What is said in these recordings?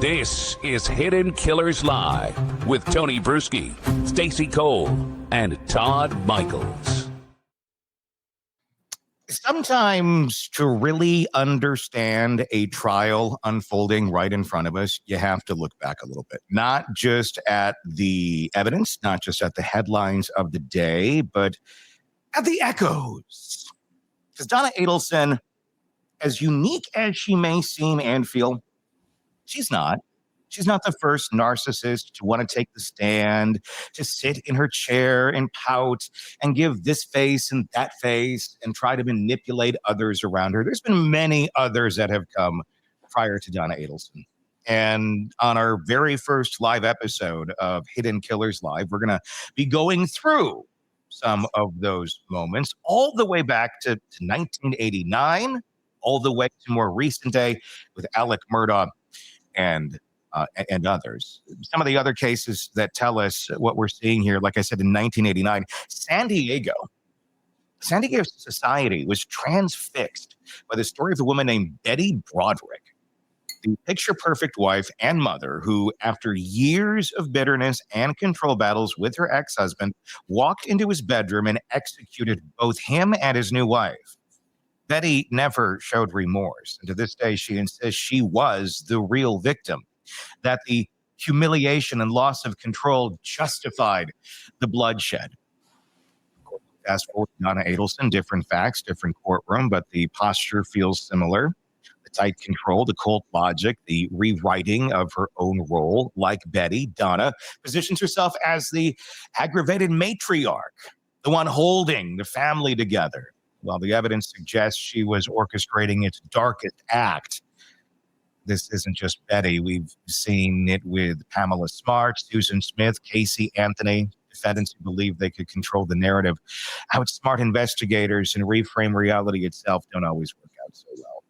This is Hidden Killers Live with Tony Bruschi, Stacey Cole, and Todd Michaels. Sometimes to really understand a trial unfolding right in front of us, you have to look back a little bit, not just at the evidence, not just at the headlines of the day, but at the echoes. Because Donna Adelson, as unique as she may seem and feel, she's not. She's not the first narcissist to want to take the stand, to sit in her chair and pout and give this face and that face and try to manipulate others around her. There's been many others that have come prior to Donna Adelson. And on our very first live episode of Hidden Killers Live, we're going to be going through some of those moments all the way back to 1989, all the way to more recent day with Alec Murdaugh and others. Some of the other cases that tell us what we're seeing here, like I said, in 1989, San Diego society was transfixed by the story of a woman named Betty Broderick, the picture-perfect wife and mother who, after years of bitterness and control battles with her ex-husband, walked into his bedroom and executed both him and his new wife. Betty never showed remorse, and to this day, she insists she was the real victim, that the humiliation and loss of control justified the bloodshed. Fast forward to Donna Adelson, different facts, different courtroom, but the posture feels similar. The tight control, the cold logic, the rewriting of her own role. Like Betty, Donna positions herself as the aggravated matriarch, the one holding the family together. While the evidence suggests she was orchestrating its darkest act, this isn't just Betty. We've seen it with Pamela Smart, Susan Smith, Casey Anthony, defendants who believe they could control the narrative. Outsmart investigators and reframe reality itself don't always work out so well.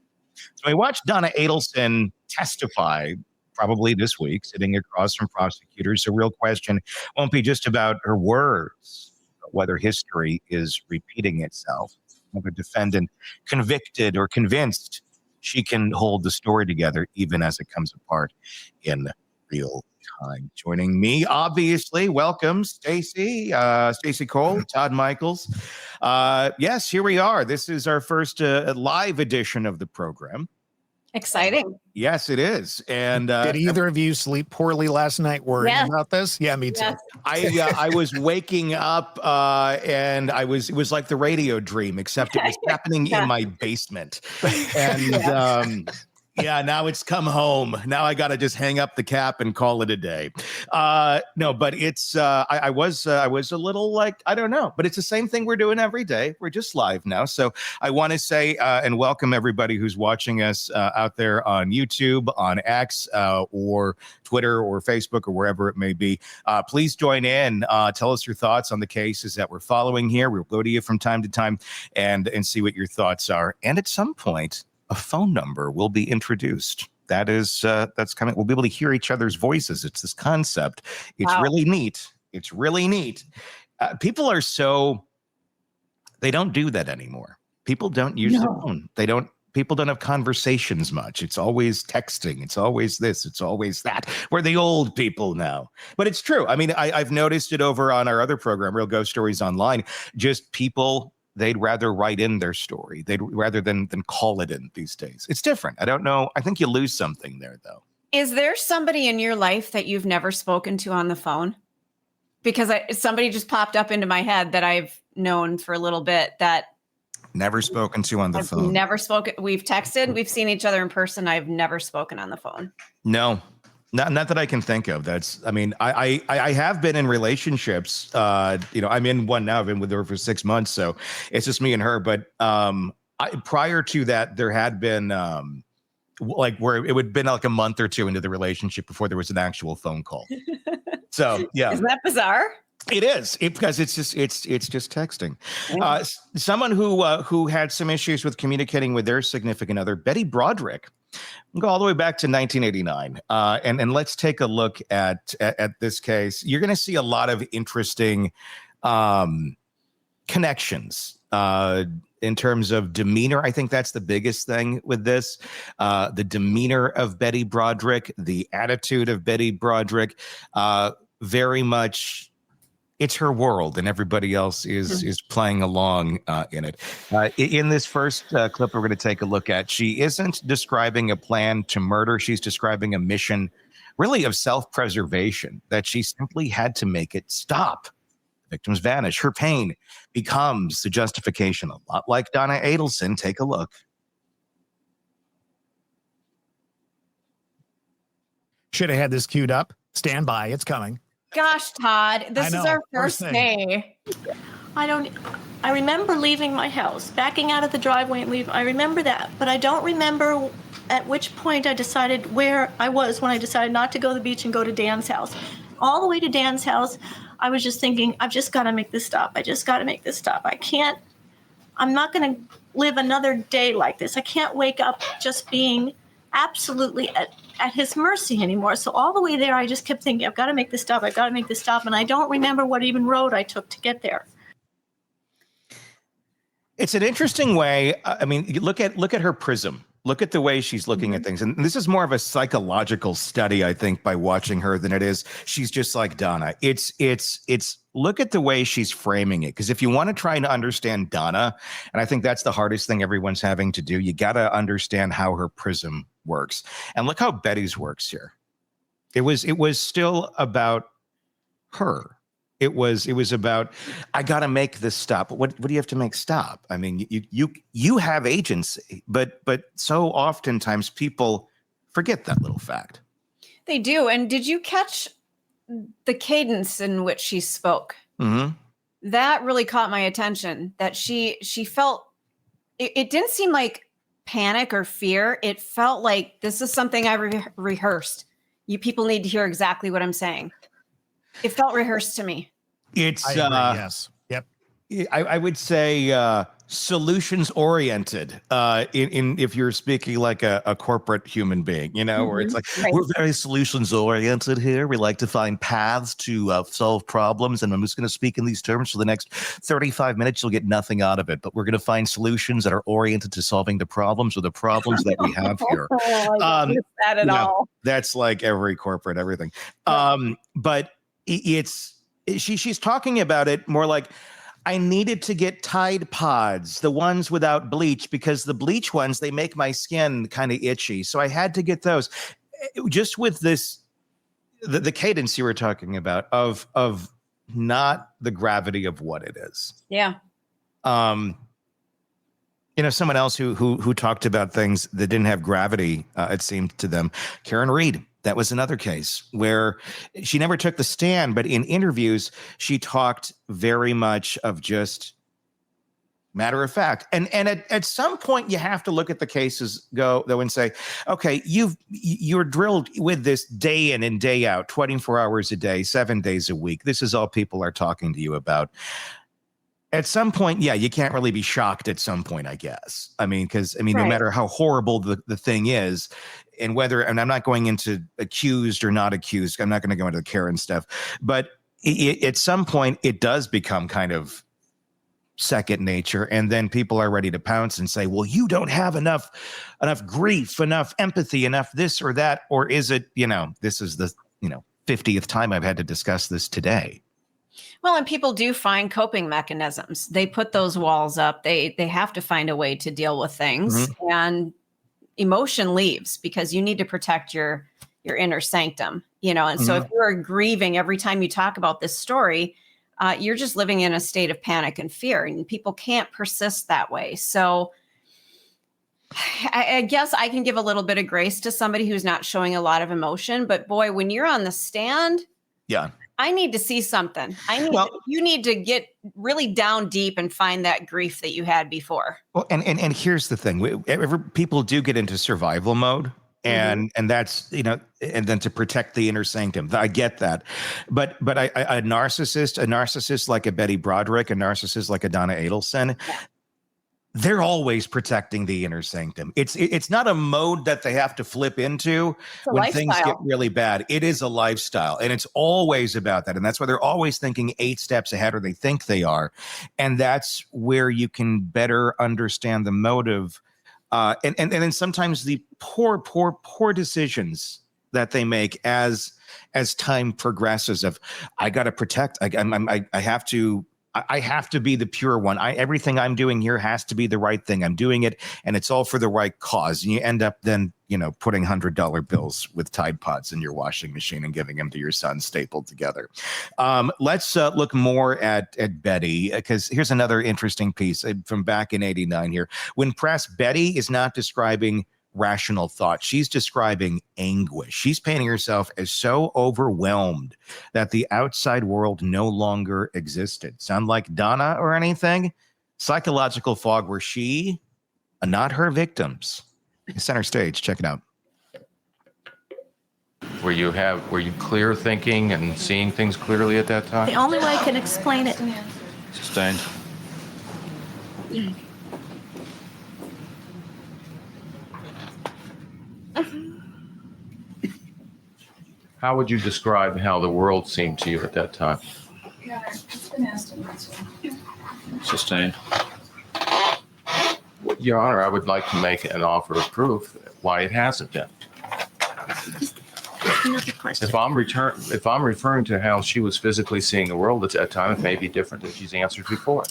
So we watched Donna Adelson testify probably this week, sitting across from prosecutors. The real question won't be just about her words, but whether history is repeating itself. Whether defendant convicted or convinced she can hold the story together even as it comes apart in real time. Joining me, obviously, welcome, Stacey Cole, Todd Michaels. Yes, here we are. This is our first live edition of the program. Exciting. Yes, it is. And did either of you sleep poorly last night worrying about this? Yeah, me too. Yes. I was waking up and it was like the radio dream, except it was happening in my basement. And now it's come home. Now I got to just hang up the cap and call it a day. No, but it's I was a little like, I don't know, but it's the same thing we're doing every day. We're just live now. So I want to say and welcome everybody who's watching us out there on YouTube, on X, or Twitter or Facebook or wherever it may be. Please join in. Tell us your thoughts on the cases that we're following here. We'll go to you from time to time and see what your thoughts are. And at some point, a phone number will be introduced. That's coming. We'll be able to hear each other's voices. It's this concept. It's really neat. It's really neat. People are they don't do that anymore. People don't use the phone. People don't have conversations much. It's always texting. It's always this. It's always that. We're the old people now. But it's true. I mean, I've noticed it over on our other program, Real Ghost Stories Online. Just people, they'd rather write in their story. They'd rather than call it in these days. It's different. I don't know. I think you lose something there, though. Is there somebody in your life that you've never spoken to on the phone? Because somebody just popped up into my head that I've known for a little bit that never spoken to on the phone. Never spoken. We've texted. We've seen each other in person. I've never spoken on the phone. No. Not that I can think of. I have been in relationships. I'm in one now. I've been with her for 6 months, so it's just me and her. But prior to that, there had been where it would have been like a month or two into the relationship before there was an actual phone call. So yeah, isn't that bizarre? It is because it's just texting. Someone who had some issues with communicating with their significant other, Betty Broderick. Go all the way back to 1989, and let's take a look at this case. You're going to see a lot of interesting connections in terms of demeanor. I think that's the biggest thing with this. The demeanor of Betty Broderick, the attitude of Betty Broderick, very much it's her world and everybody else is playing along in it. In this first clip we're going to take a look at, she isn't describing a plan to murder. She's describing a mission really of self-preservation, that she simply had to make it stop. Victims vanish. Her pain becomes the justification, a lot like Donna Adelson. Take a look. Should have had this queued up. Stand by. It's coming. Gosh, Todd, this is our first day. I remember leaving my house, backing out of the driveway and leaving. I remember that, but I don't remember at which point I decided where I was when I decided not to go to the beach and go to Dan's house. All the way to Dan's house, I was just thinking, I've just got to make this stop. I just got to make this stop. I'm not going to live another day like this. I can't wake up just being absolutely at his mercy anymore. So all the way there, I just kept thinking, I've got to make this stop. I've got to make this stop. And I don't remember what even road I took to get there. It's an interesting way. I mean, you look at her prism. Look at the way she's looking at things. And this is more of a psychological study, I think, by watching her than it is. She's just like Donna. It's look at the way she's framing it. Because if you want to try to understand Donna, and I think that's the hardest thing everyone's having to do, you got to understand how her prism works. And look how Betty's works here. It was still about her. It was about, I got to make this stop. What do you have to make stop? I mean, you have agency, but so oftentimes people forget that little fact. They do. And did you catch the cadence in which she spoke? Mm-hmm. That really caught my attention, that she felt, it didn't seem like panic or fear. It felt like, this is something I rehearsed. You people need to hear exactly what I'm saying. It felt rehearsed to me. It's yes. Yep. I would say solutions oriented. In if you're speaking like a corporate human being, where it's like we're very solutions oriented here. We like to find paths to solve problems, and I'm just going to speak in these terms for the next 35 minutes. You'll get nothing out of it, but we're going to find solutions that are oriented to solving the problems or the problems that we have here. I don't get that at all. That's like every corporate everything. But she's talking about it more like, I needed to get Tide Pods, the ones without bleach, because the bleach ones, they make my skin kind of itchy. So I had to get those. Just with this, the cadence you were talking about of not the gravity of what it is. Yeah. Someone else who talked about things that didn't have gravity, it seemed to them, Karen Reed. That was another case where she never took the stand, but in interviews, she talked very much of just matter of fact. And at some point, you have to look at the cases though and say, okay, you're drilled with this day in and day out, 24 hours a day, 7 days a week. This is all people are talking to you about. At some point, yeah, you can't really be shocked at some point, I guess. Because no matter how horrible the thing is, and I'm not going into accused or not accused, I'm not going to go into the Karen stuff, but at some point, it does become kind of second nature. And then people are ready to pounce and say, well, you don't have enough grief, enough empathy, enough this or that. Or is it, this is the, 50th time I've had to discuss this today. Well, and people do find coping mechanisms. They put those walls up. They have to find a way to deal with things, and emotion leaves because you need to protect your inner sanctum, And so if you're grieving every time you talk about this story, you're just living in a state of panic and fear, and people can't persist that way. So I guess I can give a little bit of grace to somebody who's not showing a lot of emotion, but boy, when you're on the stand, yeah. I need to see something. You need to get really down deep and find that grief that you had before. Well, and here's the thing: people do get into survival mode, and that's and then to protect the inner sanctum. I get that, but a narcissist like a Betty Broderick, a narcissist like a Donna Adelson, they're always protecting the inner sanctum. It's not a mode that they have to flip into when things get really bad. It is a lifestyle, and it's always about that. And that's why they're always thinking 8 steps ahead, or they think they are. And that's where you can better understand the motive. And then sometimes the poor decisions that they make as time progresses of, I got to protect, I have to be the pure one. Everything I'm doing here has to be the right thing. I'm doing it, and it's all for the right cause. And you end up then, putting $100 bills with Tide Pods in your washing machine and giving them to your son stapled together. Let's look more at Betty, because here's another interesting piece from back in '89 here. When pressed, Betty is not describing rational thought. She's describing anguish. She's painting herself as so overwhelmed that the outside world no longer existed. Sound like Donna or anything? Psychological fog where she, not her victims, is center stage. Check it out. Were you clear thinking and seeing things clearly at that time? The only way I can explain it. Sustained. How would you describe how the world seemed to you at that time? Sustained. Your Honor, I would like to make an offer of proof why it hasn't been. Another question. If I'm referring to how she was physically seeing the world at that time, it may be different than she's answered before.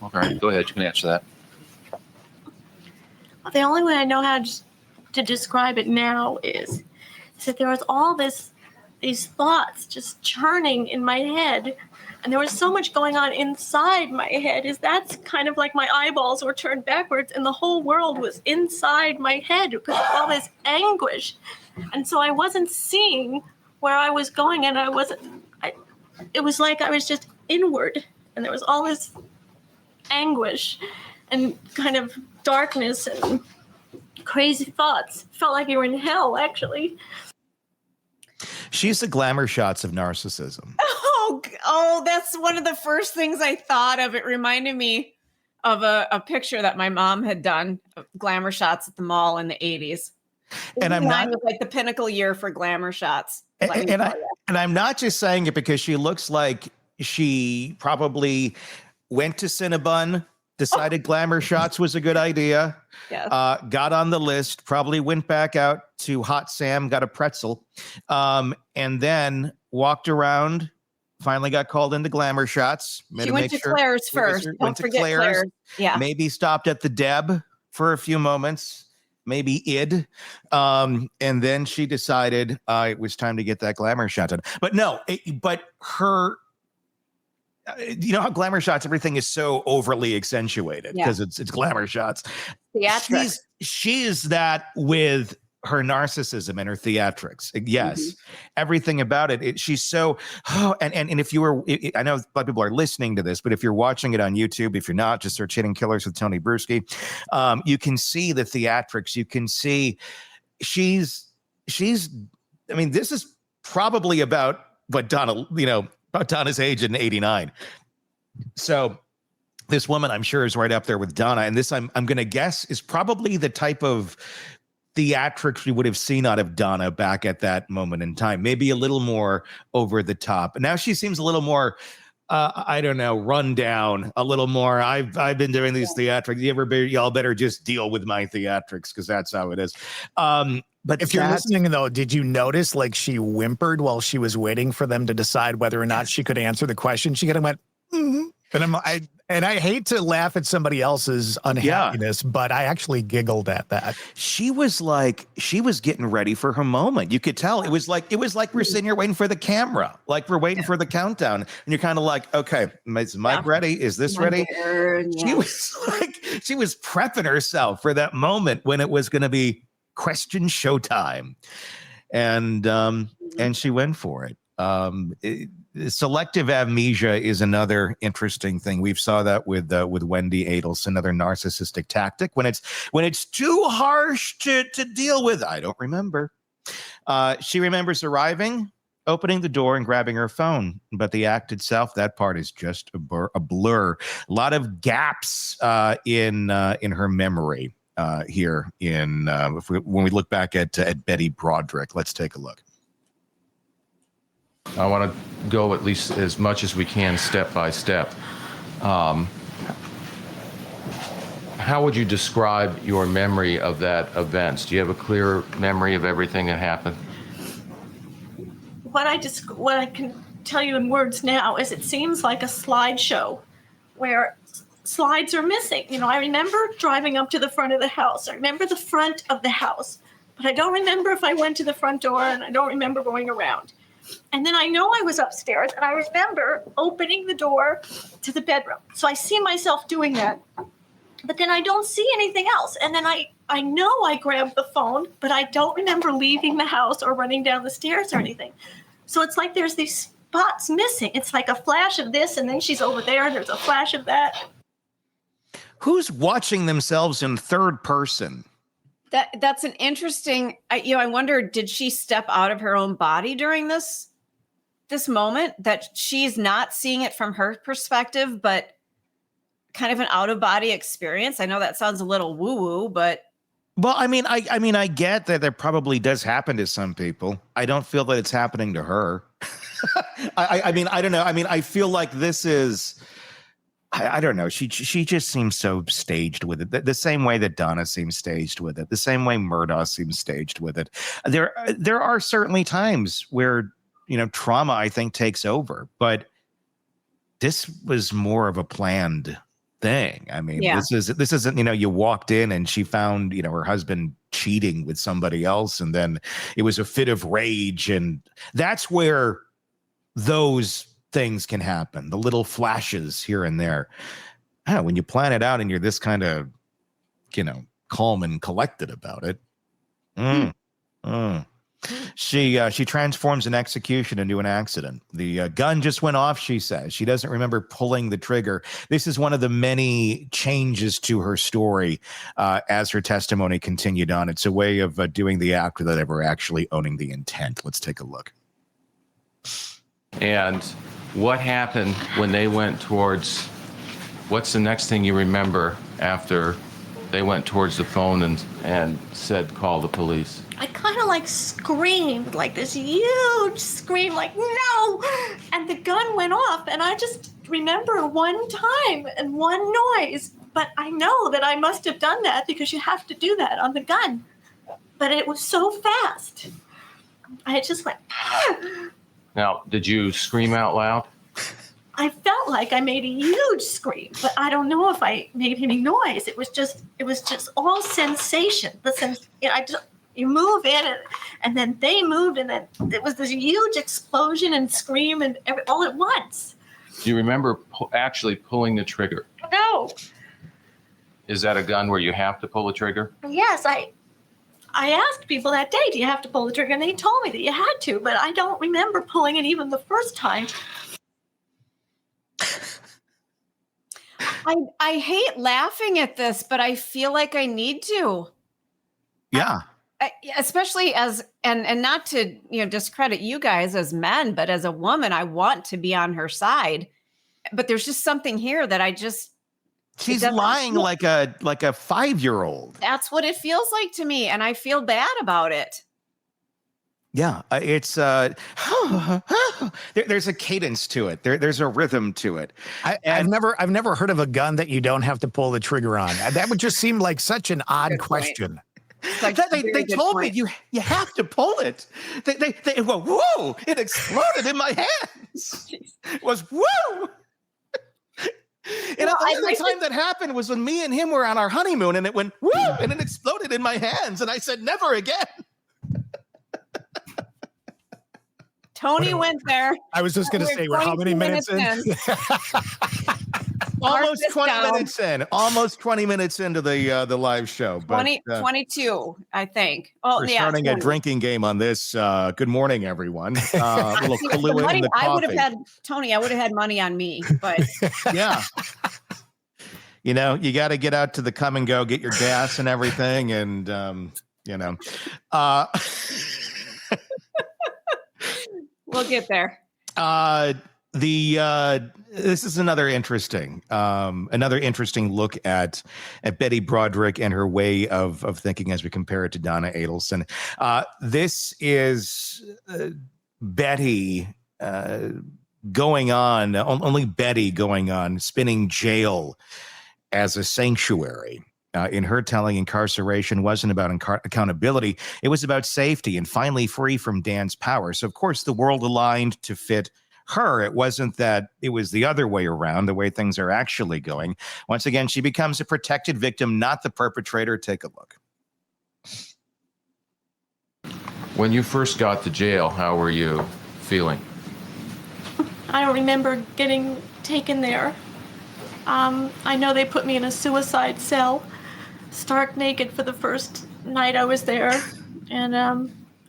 Okay, go ahead. You can answer that. Well, the only way I know how to describe it now is that there was all these thoughts just churning in my head, and there was so much going on inside my head. That's kind of like my eyeballs were turned backwards, and the whole world was inside my head because of all this anguish. And so I wasn't seeing where I was going, and it was like I was just inward, and there was all this anguish and kind of darkness and crazy thoughts. Felt like you were in hell, actually. She's the glamour shots of narcissism. Oh, that's one of the first things I thought of. It reminded me of a picture that my mom had done of glamour shots at the mall in the 80s. And I'm not like the pinnacle year for glamour shots. And I'm not just saying it because she looks like she probably went to Cinnabon, decided glamour shots was a good idea. Yes. Got on the list, probably went back out to Hot Sam, got a pretzel, and then walked around, finally got called into glamour shots. She went to Claire's first. Don't forget Claire's. Yeah. Maybe stopped at the Deb for a few moments. Maybe id. And then she decided it was time to get that glamour shot done. But no, but her, you know how glamour shots, everything is so overly accentuated because it's glamour shots. Theatrics. She's that with her narcissism and her theatrics. Yes. Everything about it. She's so, and if you were, I know a lot of people are listening to this, but if you're watching it on YouTube, if you're not, just search Hidden Killers with Tony Bruschi. You can see the theatrics. You can see she's, I mean, this is probably about what Donna, about Donna's age in '89. So this woman, I'm sure, is right up there with Donna. And this, I'm going to guess, is probably the type of theatrics we would have seen out of Donna back at that moment in time. Maybe a little more over the top. Now she seems a little more, I don't know, run down, a little more. I've been doing these theatrics. Y'all better just deal with my theatrics because that's how it is. But if you're listening, though, did you notice like she whimpered while she was waiting for them to decide whether or not she could answer the question? She kind of went, And I hate to laugh at somebody else's unhappiness, but I actually giggled at that. She was getting ready for her moment. You could tell it was like we're sitting here waiting for the camera, like we're waiting for the countdown, and you're kind of like, okay, is Mike ready? Is this ready? She was prepping herself for that moment when it was going to be question showtime, and she went for it. Selective amnesia is another interesting thing. We've saw that with Wendy Adelson, another narcissistic tactic. When it's too harsh to deal with, I don't remember. She remembers arriving opening the door and grabbing her phone. But the act itself, that part is just a blur. A lot of gaps in her memory here. When we look back at Betty Broderick, let's take a look. I want to go at least as much as we can step by step. How would you describe your memory of that event? Do you have a clear memory of everything that happened? What I can tell you in words now is it seems like a slideshow where slides are missing. I remember driving up to the front of the house. I remember the front of the house, but I don't remember if I went to the front door, and I don't remember going around. And then I know I was upstairs, and I remember opening the door to the bedroom. So I see myself doing that. But then I don't see anything else. And then I know I grabbed the phone, but I don't remember leaving the house or running down the stairs or anything. So it's like there's these spots missing. It's like a flash of this, and then she's over there, and there's a flash of that. Who's watching themselves in third person? That's an interesting, I wonder, did she step out of her own body during this moment, that she's not seeing it from her perspective, but kind of an out-of-body experience? I know that sounds a little woo-woo, but well, I mean, I get that probably does happen to some people. I don't feel that it's happening to her. I mean, I don't know. I mean, I feel like this is, I don't know. She just seems so staged with it. The same way that Donna seems staged with it. The same way Murdaugh seems staged with it. There are certainly times where, trauma, I think, takes over, but this was more of a planned thing. I mean, this isn't, you walked in and she found, her husband cheating with somebody else, and then it was a fit of rage. And that's where those things can happen. The little flashes here and there. When you plan it out and you're this kind of, calm and collected about it. She transforms an execution into an accident. The gun just went off, she says. She doesn't remember pulling the trigger. This is one of the many changes to her story as her testimony continued on. It's a way of doing the act without ever actually owning the intent. Let's take a look. And what happened when they went towards, what's the next thing you remember after they went towards the phone and said, call the police? I kind of screamed, this huge scream, no! And the gun went off, and I just remember one time and one noise. But I know that I must have done that because you have to do that on the gun. But it was so fast. I just went, ah! Now, did you scream out loud? I felt like I made a huge scream, but I don't know if I made any noise. It was just all sensation. You move in, and then they moved, and then it was this huge explosion and scream and all at once. Do you remember actually pulling the trigger? No. Is that a gun where you have to pull the trigger? Yes, I asked people that day, do you have to pull the trigger? And they told me that you had to, but I don't remember pulling it even the first time. I hate laughing at this, but I feel like I need to. Yeah. Especially and not to discredit you guys as men, but as a woman, I want to be on her side. But there's just something here that she's lying like a 5-year-old. That's what it feels like to me, and I feel bad about it. Yeah, it's there's a cadence to it. There's a rhythm to it. I've never heard of a gun that you don't have to pull the trigger on. That would just seem like such an odd question. They told me you have to pull it. They well, whoa! It exploded in my hands. It was whoa. And the only time that happened was when me and him were on our honeymoon, and it went woo, and it exploded in my hands, and I said never again. Tony went there. I was just going to say, we're how many minutes in? Almost 20 minutes in. Almost 20 minutes into the live show. But, 22, I think. Oh, we're starting a drinking game on this. Good morning, everyone. A little Kahlua in the coffee. I would have had money on me, but yeah. You got to get out to the come and go, get your gas and everything, and We'll get there. This is another interesting look at Betty Broderick and her way of thinking as we compare it to Donna Adelson. This is Betty going on, only Betty going on, spinning jail as a sanctuary. In her telling, incarceration wasn't about accountability. It was about safety and finally free from Dan's power. So, of course, the world aligned to fit her. It wasn't that it was the other way around, the way things are actually going. Once again, she becomes a protected victim, not the perpetrator. Take a look. When you first got to jail, how were you feeling? I don't remember getting taken there. I know they put me in a suicide cell, stark naked for the first night I was there. And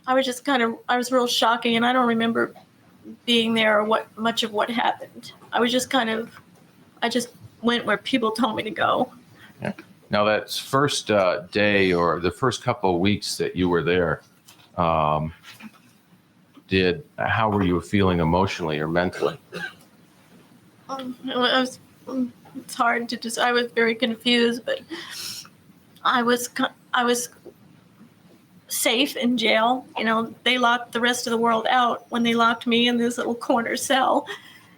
I was real shocking, and I don't remember being there or much of what happened. I just went where people told me to go. Yeah. Now that first day or the first couple of weeks that you were there, how were you feeling emotionally or mentally? It's hard to just. I was very confused, but I was safe in jail. You know, they locked the rest of the world out when they locked me in this little corner cell,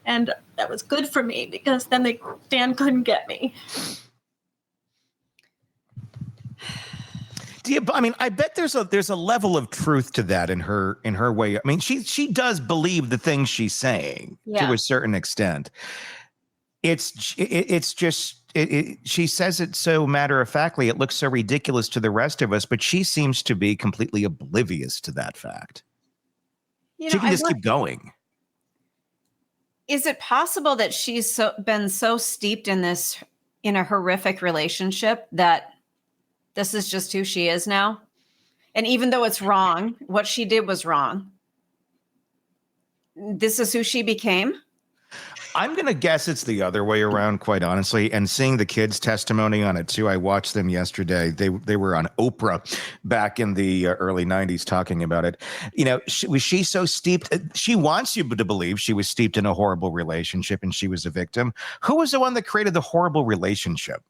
and that was good for me because then Dan couldn't get me. I bet there's a level of truth to that in her way. I mean, she does believe the things she's saying to a certain extent. It's just she says it so matter-of-factly, it looks so ridiculous to the rest of us, but she seems to be completely oblivious to that fact. She can just keep going. Is it possible that she's been so steeped in a horrific relationship that this is just who she is now? And even though it's wrong, what she did was wrong, this is who she became? I'm going to guess it's the other way around, quite honestly. And seeing the kids' testimony on it, too. I watched them yesterday. They were on Oprah back in the early 90s talking about it. You know, was she so steeped? She wants you to believe she was steeped in a horrible relationship and she was a victim. Who was the one that created the horrible relationship?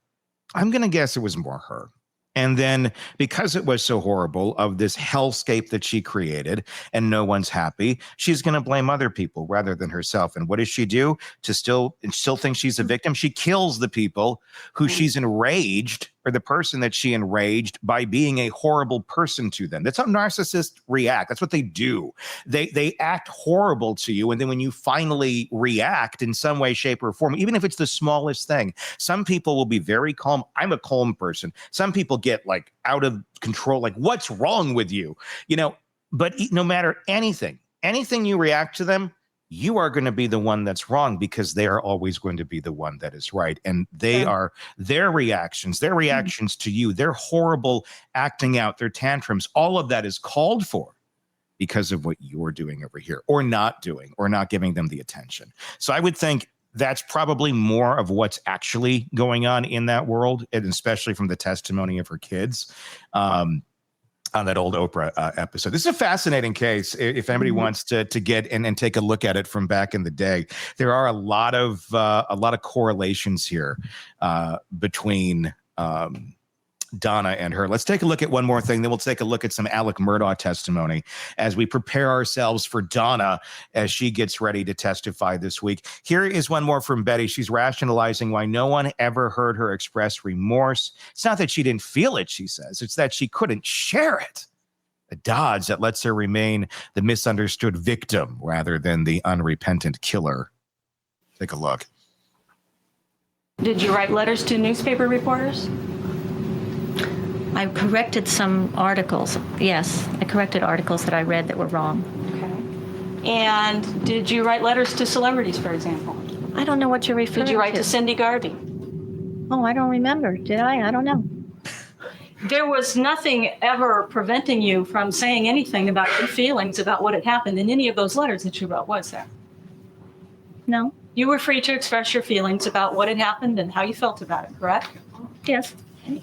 I'm going to guess it was more her. And then because it was so horrible of this hellscape that she created and no one's happy, she's going to blame other people rather than herself. And what does she do to still think she's a victim? She kills the people who she's enraged, or the person that she enraged, by being a horrible person to them. That's how narcissists react. That's what they do. They act horrible to you. And then when you finally react in some way, shape, or form, even if it's the smallest thing, some people will be very calm. I'm a calm person. Some people get like out of control, like, what's wrong with you? You know, but no matter anything you react to them, you are going to be the one that's wrong because they are always going to be the one that is right. And they are their reactions to you, their horrible acting out, their tantrums, all of that is called for because of what you're doing over here, or not doing, or not giving them the attention. So I would think that's probably more of what's actually going on in that world, and especially from the testimony of her kids. On that old Oprah episode. This is a fascinating case. If anybody wants to get and take a look at it from back in the day, there are a lot of correlations here between Donna and her. Let's take a look at one more thing. Then we'll take a look at some Alec Murdaugh testimony as we prepare ourselves for Donna as she gets ready to testify this week. Here is one more from Betty. She's rationalizing why no one ever heard her express remorse. It's not that she didn't feel it, she says. It's that she couldn't share it. A dodge that lets her remain the misunderstood victim rather than the unrepentant killer. Take a look. Did you write letters to newspaper reporters? I corrected some articles. Yes, I corrected articles that I read that were wrong. Okay. And did you write letters to celebrities, for example? I don't know what you're referring to. Did you write to Cindy Garvey? Oh, I don't remember. Did I? I don't know. There was nothing ever preventing you from saying anything about your feelings about what had happened in any of those letters that you wrote, was there? No. You were free to express your feelings about what had happened and how you felt about it, correct? Yes.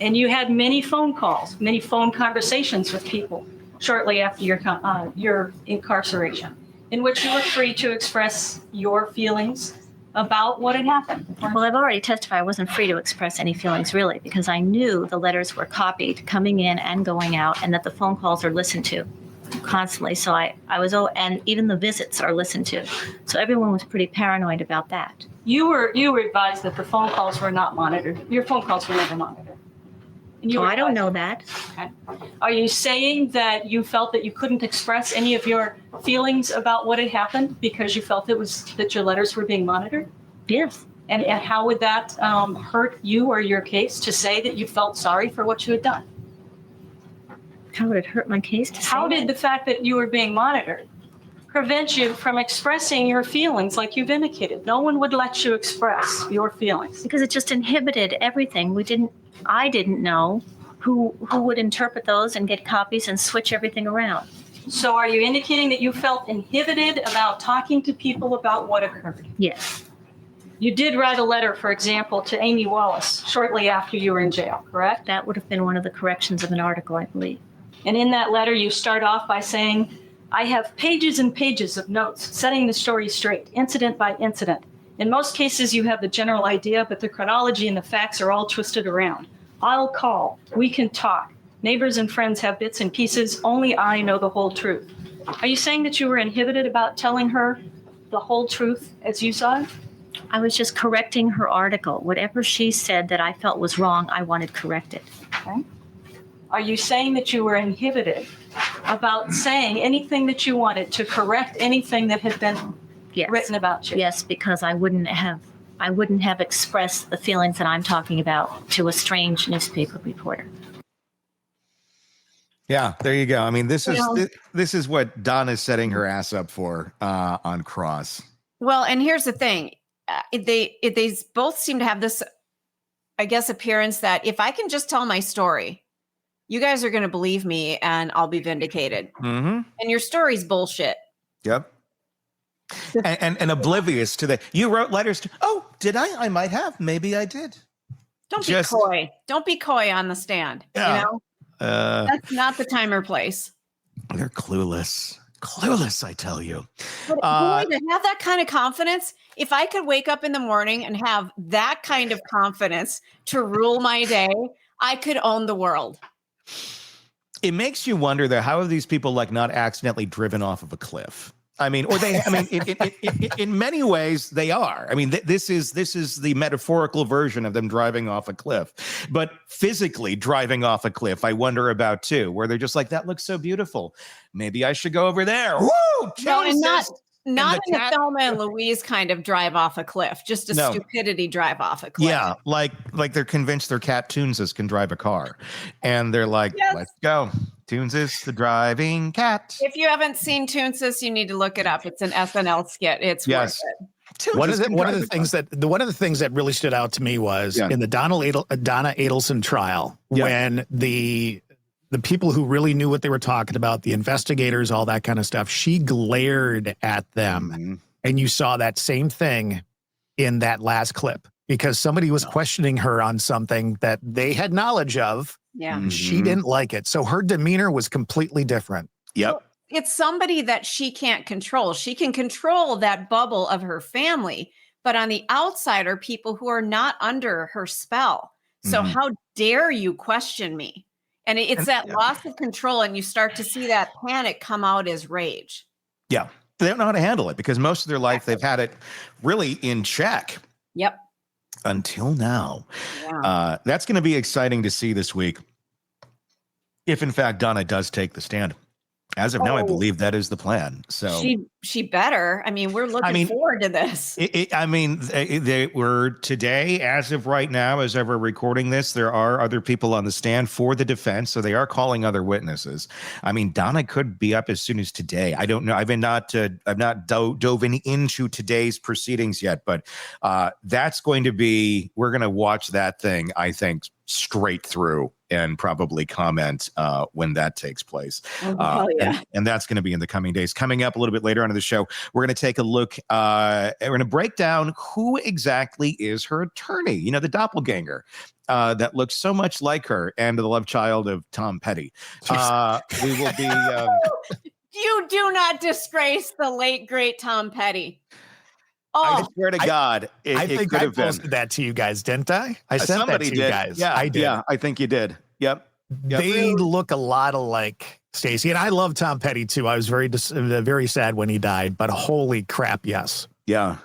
And you had many phone calls, many phone conversations with people shortly after your incarceration. in which you were free to express your feelings about what had happened. Well, I've already testified I wasn't free to express any feelings really, because I knew the letters were copied coming in and going out, and that the phone calls are listened to constantly. So I was, and even the visits are listened to. So everyone was pretty paranoid about that. You were advised that the phone calls were not monitored. Your phone calls were never monitored. And you Oh, were I don't know advised- that. Okay. Are you saying that you felt that you couldn't express any of your feelings about what had happened because you felt that your letters were being monitored? Yes. And how would that hurt you or your case to say that you felt sorry for what you had done? How would it hurt my case to say How did that? the fact that you were being monitored prevent you from expressing your feelings like you've indicated? No one would let you express your feelings. Because it just inhibited everything. I didn't know who would interpret those and get copies and switch everything around. So are you indicating that you felt inhibited about talking to people about what occurred? Yes. You did write a letter, for example, to Amy Wallace shortly after you were in jail, correct? That would have been one of the corrections of an article, I believe. And in that letter, you start off by saying, I have pages and pages of notes setting the story straight, incident by incident. In most cases, you have the general idea, but the chronology and the facts are all twisted around. I'll call. We can talk. Neighbors and friends have bits and pieces. Only I know the whole truth. Are you saying that you were inhibited about telling her the whole truth as you saw it? I was just correcting her article. Whatever she said that I felt was wrong, I wanted corrected. Okay. Are you saying that you were inhibited about saying anything that you wanted to correct anything that had been Yes. written about you? Yes, because I wouldn't have expressed the feelings that I'm talking about to a strange newspaper reporter. Yeah, there you go. I mean, this is what Donna's setting her ass up for on Cross. Well, and here's the thing. They both seem to have this, I guess, appearance that if I can just tell my story, you guys are going to believe me and I'll be vindicated. Mm-hmm. And your story's bullshit. Yep. And oblivious to you wrote letters to, oh, did I? I might have. Maybe I did. Don't be coy. Don't be coy on the stand. Yeah. You know? That's not the time or place. They're clueless. Clueless, I tell you. But boy, to have that kind of confidence, if I could wake up in the morning and have that kind of confidence to rule my day, I could own the world. It makes you wonder, though, how are these people not accidentally driven off of a cliff? I mean, or they, I mean, in many ways they are. I mean, this is the metaphorical version of them driving off a cliff, but physically driving off a cliff, I wonder about too, where they're just like, that looks so beautiful. Maybe I should go over there. Woo! No, and not in a Thelma and Louise kind of drive off a cliff, just a stupidity drive off a cliff. Yeah, like they're convinced their cat Toonses can drive a car, and they're like, let's go. Toonses, the driving cat. If you haven't seen Toonses, you need to look it up. It's an SNL skit. It's worth it. One of the things that really stood out to me was in the Donna Adelson trial, when the people who really knew what they were talking about, the investigators, all that kind of stuff, she glared at them. And you saw that same thing in that last clip, because somebody was questioning her on something that they had knowledge of. Yeah. She didn't like it. So her demeanor was completely different. Yep. Well, it's somebody that she can't control. She can control that bubble of her family, but on the outside are people who are not under her spell. So how dare you question me? And it's that loss of control, and you start to see that panic come out as rage. Yeah. They don't know how to handle it because most of their life they've had it really in check. Yep. Until now. Yeah. That's going to be exciting to see this week. If in fact Donna does take the stand. As of now, I believe that is the plan. So she better. I mean, we're looking forward to this. They were today, as of right now, as ever recording this, there are other people on the stand for the defense. So they are calling other witnesses. I mean, Donna could be up as soon as today. I don't know. I've not dove into today's proceedings yet, but that's going to be, we're going to watch that thing, I think, straight through and probably comment when that takes place. And that's going to be in the coming days. Coming up a little bit later on in the show, we're going to take a look, we're going to break down who exactly is her attorney, you know, the doppelganger that looks so much like her and the love child of Tom Petty. We will be... You do not disgrace the late, great Tom Petty. I Oh, swear to God, I it think could I have been. posted that to you guys, didn't I? I sent that Somebody to you did. guys. Yeah, I did. Yeah, I think you did. Yep. They look a lot alike, Stacey. And I love Tom Petty, too. I was very sad when he died, but holy crap, yes. Yeah.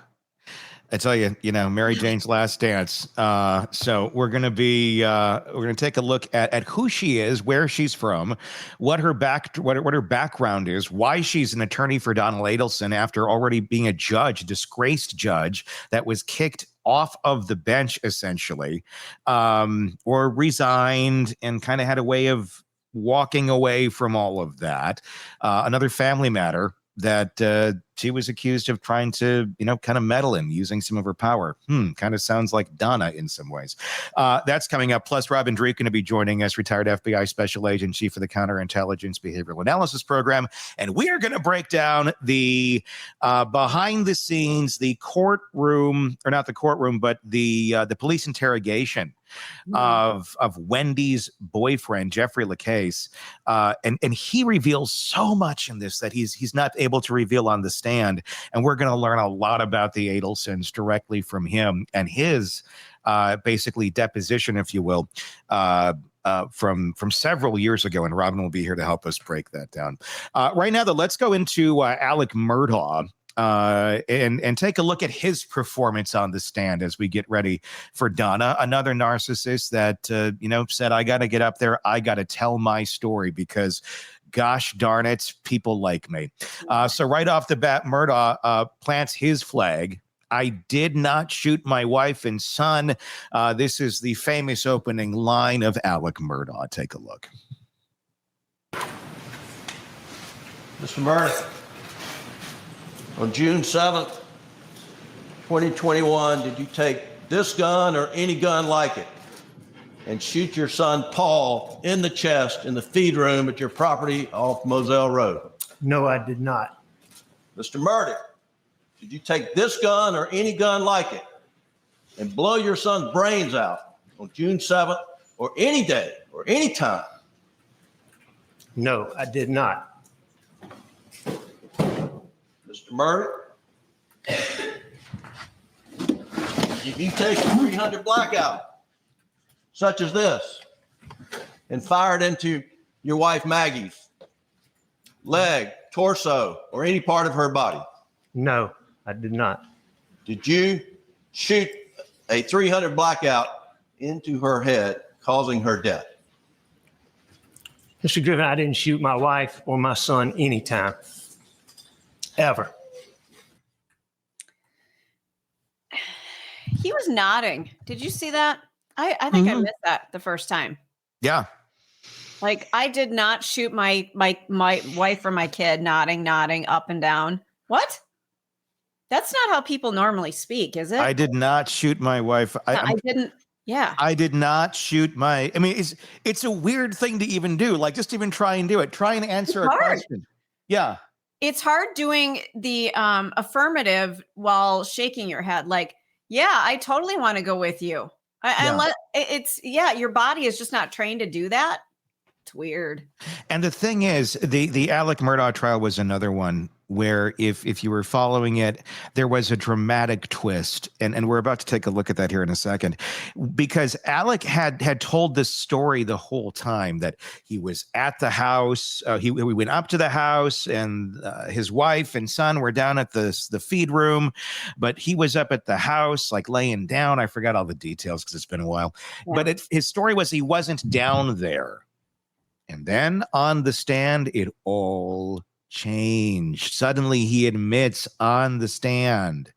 I tell you, Mary Jane's Last Dance. So we're going to take a look at who she is, where she's from, what her background is, why she's an attorney for Donna Adelson after already being a disgraced judge that was kicked off of the bench, essentially, or resigned and kind of had a way of walking away from all of that. Another family matter that she was accused of trying to, kind of meddle in, using some of her power. Kind of sounds like Donna in some ways. That's coming up. Plus, Robin Dreeke going to be joining us, retired FBI special agent, chief of the Counterintelligence Behavioral Analysis Program. And we are going to break down the behind the scenes, the courtroom, or not the courtroom, but the police interrogation of Wendy's boyfriend, Jeffrey LaCase. And he reveals so much in this that he's not able to reveal on the stand. And we're going to learn a lot about the Adelsons directly from him and his basically deposition, if you will, from several years ago. And Robin will be here to help us break that down. Right now, though, let's go into Alec Murdaugh. And take a look at his performance on the stand as we get ready for Donna, another narcissist that, said, I got to get up there. I got to tell my story because, gosh darn it, people like me. So right off the bat, Murdaugh plants his flag. I did not shoot my wife and son. This is the famous opening line of Alec Murdaugh. Take a look. Mr. Murdaugh. On June 7th, 2021, did you take this gun or any gun like it and shoot your son Paul in the chest in the feed room at your property off Moselle Road? No, I did not. Mr. Murdaugh, did you take this gun or any gun like it and blow your son's brains out on June 7th or any day or any time? No, I did not. Mr. Murdaugh, if you take a 300 blackout, such as this, and fire it into your wife Maggie's leg, torso, or any part of her body? No, I did not. Did you shoot a 300 blackout into her head, causing her death? Mr. Griffin, I didn't shoot my wife or my son anytime. Ever. he was nodding. Did you see that? I think I missed that the first time. Yeah. Like, I did not shoot my wife or my kid. Nodding up and down. What? That's not how people normally speak, is it? I did not shoot my wife. I didn't. Yeah. I did not shoot my. I mean, it's a weird thing to even do. Like, just even try and do it. Try and answer a question. Yeah. It's hard doing the affirmative while shaking your head. Like, yeah, I totally want to go with you. Unless your body is just not trained to do that. It's weird. And the thing is, the Alec Murdaugh trial was another one where if you were following it, there was a dramatic twist. And we're about to take a look at that here in a second, because Alec had told this story the whole time that he was at the house. We went up to the house and his wife and son were down at the feed room, but he was up at the house, like laying down. I forgot all the details because it's been a while, but his story was he wasn't down there. And then on the stand, it all changed. Suddenly he admits on the stand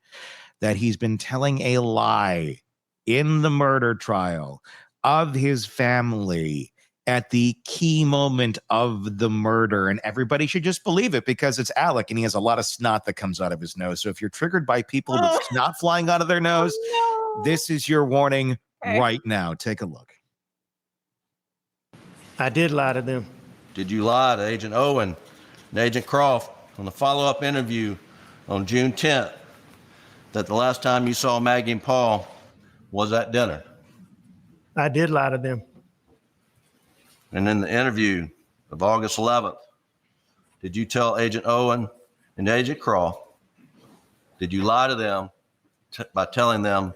that he's been telling a lie in the murder trial of his family at the key moment of the murder. And everybody should just believe it because it's Alec and he has a lot of snot that comes out of his nose. So if you're triggered by people with snot flying out of their nose, this is your warning right now. Take a look. I did lie to them. Did you lie to Agent Owen and Agent Croft on the follow-up interview on June 10th that the last time you saw Maggie and Paul was at dinner? I did lie to them. And in the interview of August 11th, Did you tell Agent Owen and Agent Craw? Did you lie to them by telling them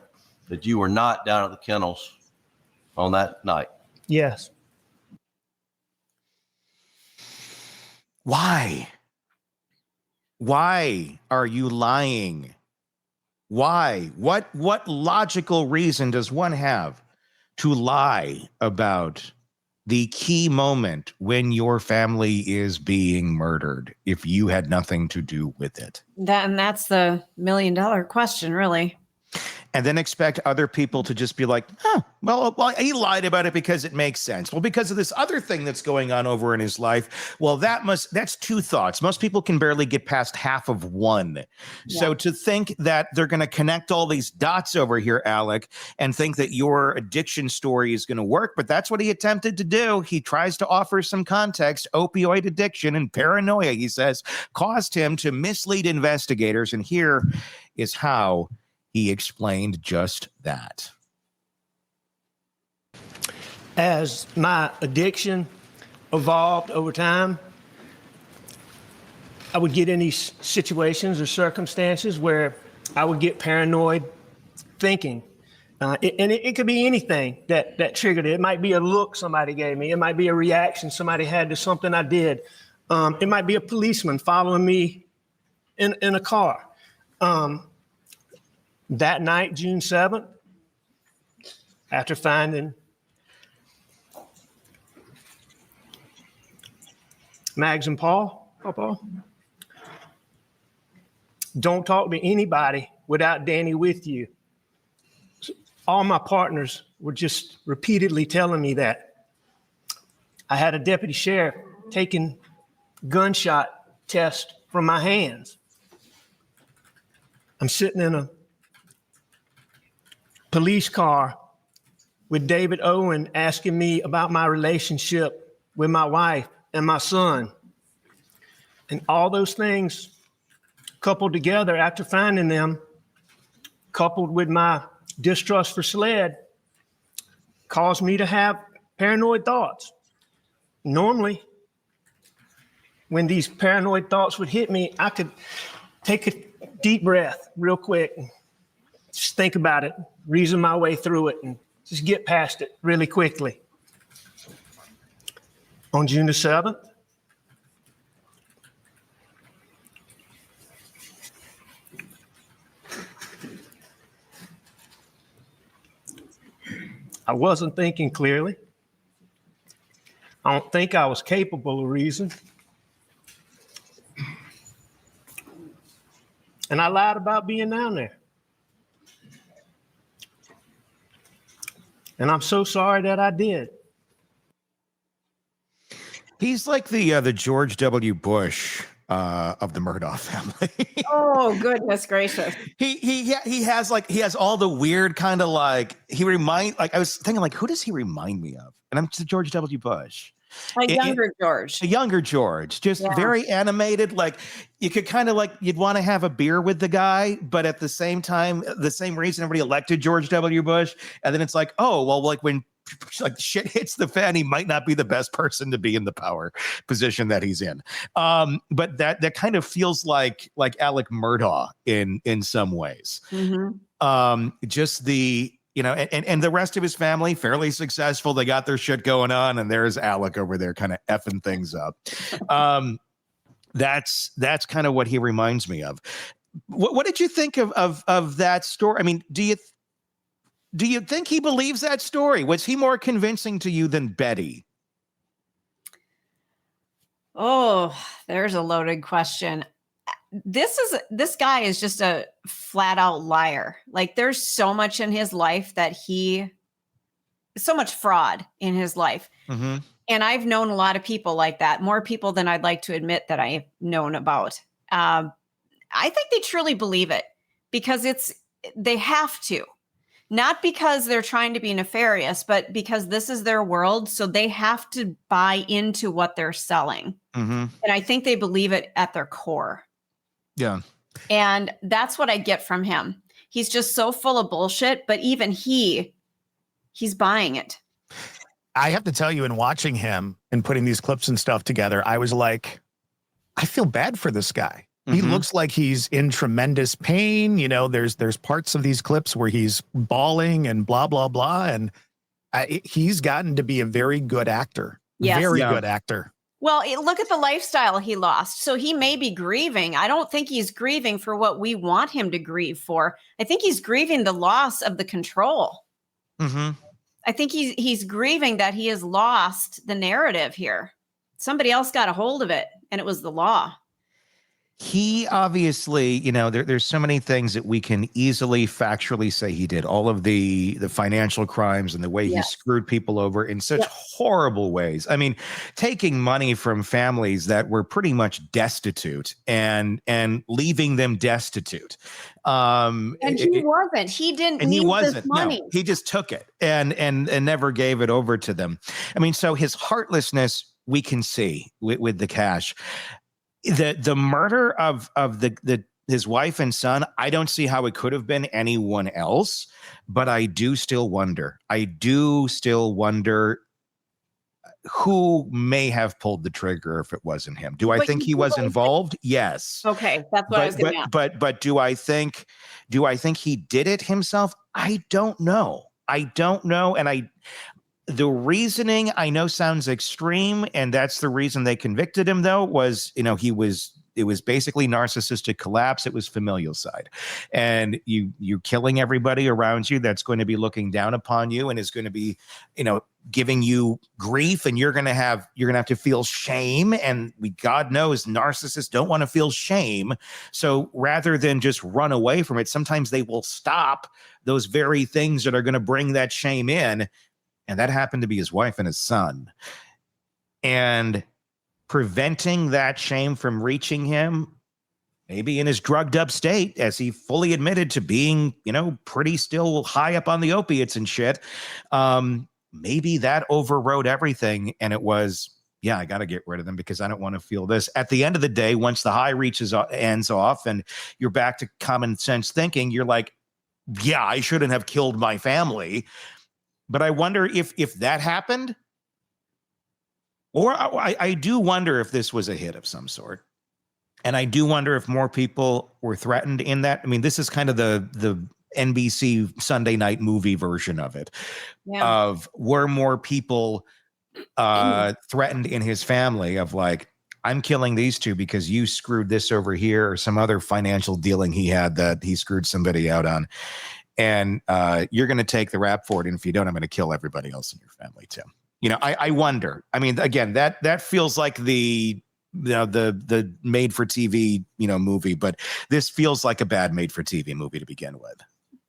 that you were not down at the kennels on that night? Yes. Why? Why are you lying? Why? What logical reason does one have to lie about the key moment when your family is being murdered if you had nothing to do with it? That's the $1 million question, really. And then expect other people to just be like, well, he lied about it because it makes sense. Well, because of this other thing that's going on over in his life. Well, that's two thoughts. Most people can barely get past half of one. Yeah. So to think that they're going to connect all these dots over here, Alec, and think that your addiction story is going to work, but that's what he attempted to do. He tries to offer some context. Opioid addiction and paranoia, he says, caused him to mislead investigators. And here is how he explained just that. As my addiction evolved over time, I would get in these situations or circumstances where I would get paranoid thinking. It could be anything that triggered it. It might be a look somebody gave me. It might be a reaction somebody had to something I did. It might be a policeman following me in a car. That night, June 7th, after finding Mags and Paul, don't talk to anybody without Danny with you. All my partners were just repeatedly telling me that. I had a deputy sheriff taking gunshot test from my hands. I'm sitting in a police car with David Owen asking me about my relationship with my wife and my son. And all those things coupled together after finding them, coupled with my distrust for SLED, caused me to have paranoid thoughts. Normally, when these paranoid thoughts would hit me, I could take a deep breath real quick, just think about it, reason my way through it, and just get past it really quickly. On June the 7th, I wasn't thinking clearly. I don't think I was capable of reason. And I lied about being down there. And I'm so sorry that I did. He's like the George W. Bush of the Murdaugh family. Oh, goodness gracious. He has all the weird kind of I was thinking who does he remind me of? And I'm George W. Bush. A younger George, just very animated. You could kind of you'd want to have a beer with the guy, but at the same time, the same reason everybody elected George W. Bush. And then it's when shit hits the fan, he might not be the best person to be in the power position that he's in. But that kind of feels like Alec Murdaugh in some ways. Mm-hmm. Just the, and the rest of his family, fairly successful. They got their shit going on, and there's Alec over there kind of effing things up. That's kind of what he reminds me of. What did you think of that story? I mean, do you think he believes that story? Was he more convincing to you than Betty? Oh, there's a loaded question. This guy is just a flat out liar. There's so much in his life so much fraud in his life. Mm-hmm. And I've known a lot of people like that, more people than I'd like to admit that I've known about. I think they truly believe it because they have to, not because they're trying to be nefarious, but because this is their world. So they have to buy into what they're selling. Mm-hmm. And I think they believe it at their core. Yeah. And that's what I get from him. He's just so full of bullshit, but even he's buying it. I have to tell you, in watching him and putting these clips and stuff together, I was like, I feel bad for this guy. He looks like he's in tremendous pain. You know, there's parts of these clips where he's bawling and blah, blah, blah. And he's gotten to be a very good actor. Yes. Very good actor. Well, look at the lifestyle he lost. So he may be grieving. I don't think he's grieving for what we want him to grieve for. I think he's grieving the loss of the control. I think he's grieving that he has lost the narrative here. Somebody else got a hold of it, and it was the law. He obviously, you know, there's so many things that we can easily factually say he did. All of the financial crimes and the way he screwed people over in such horrible ways. I mean, taking money from families that were pretty much destitute and leaving them destitute. And he wasn't. He didn't need this money. No, he just took it and never gave it over to them. I mean, so his heartlessness we can see with the cash. The murder of his wife and son, I don't see how it could have been anyone else, but I do still wonder. Who may have pulled the trigger if it wasn't him. Do I think he was involved? Yes. Okay, that's what I was going to ask. But do I think he did it himself? I don't know. And the reasoning I know sounds extreme, and that's the reason they convicted him, though, was, you know, it was basically narcissistic collapse. It was familial side. And you're killing everybody around you that's going to be looking down upon you and is going to be, you know, giving you grief, and you're going to have to feel shame. And God knows narcissists don't want to feel shame. So rather than just run away from it, sometimes they will stop those very things that are going to bring that shame in. And that happened to be his wife and his son. And preventing that shame from reaching him, maybe in his drugged up state, as he fully admitted to being, you know, pretty still high up on the opiates and shit, maybe that overrode everything. And it was, I got to get rid of them because I don't want to feel this. At the end of the day, once the high ends off and you're back to common sense thinking, you're like, I shouldn't have killed my family. But I wonder if that happened, or I do wonder if this was a hit of some sort. And I do wonder if more people were threatened in that. I mean, this is kind of the NBC Sunday night movie version of it, of were more people threatened in his family of like, I'm killing these two because you screwed this over here, or some other financial dealing he had that he screwed somebody out on. And you're going to take the rap for it. And if you don't, I'm going to kill everybody else in your family too. You know, I wonder. I mean, again, that feels like the made for TV, you know, movie, but this feels like a bad made for TV movie to begin with.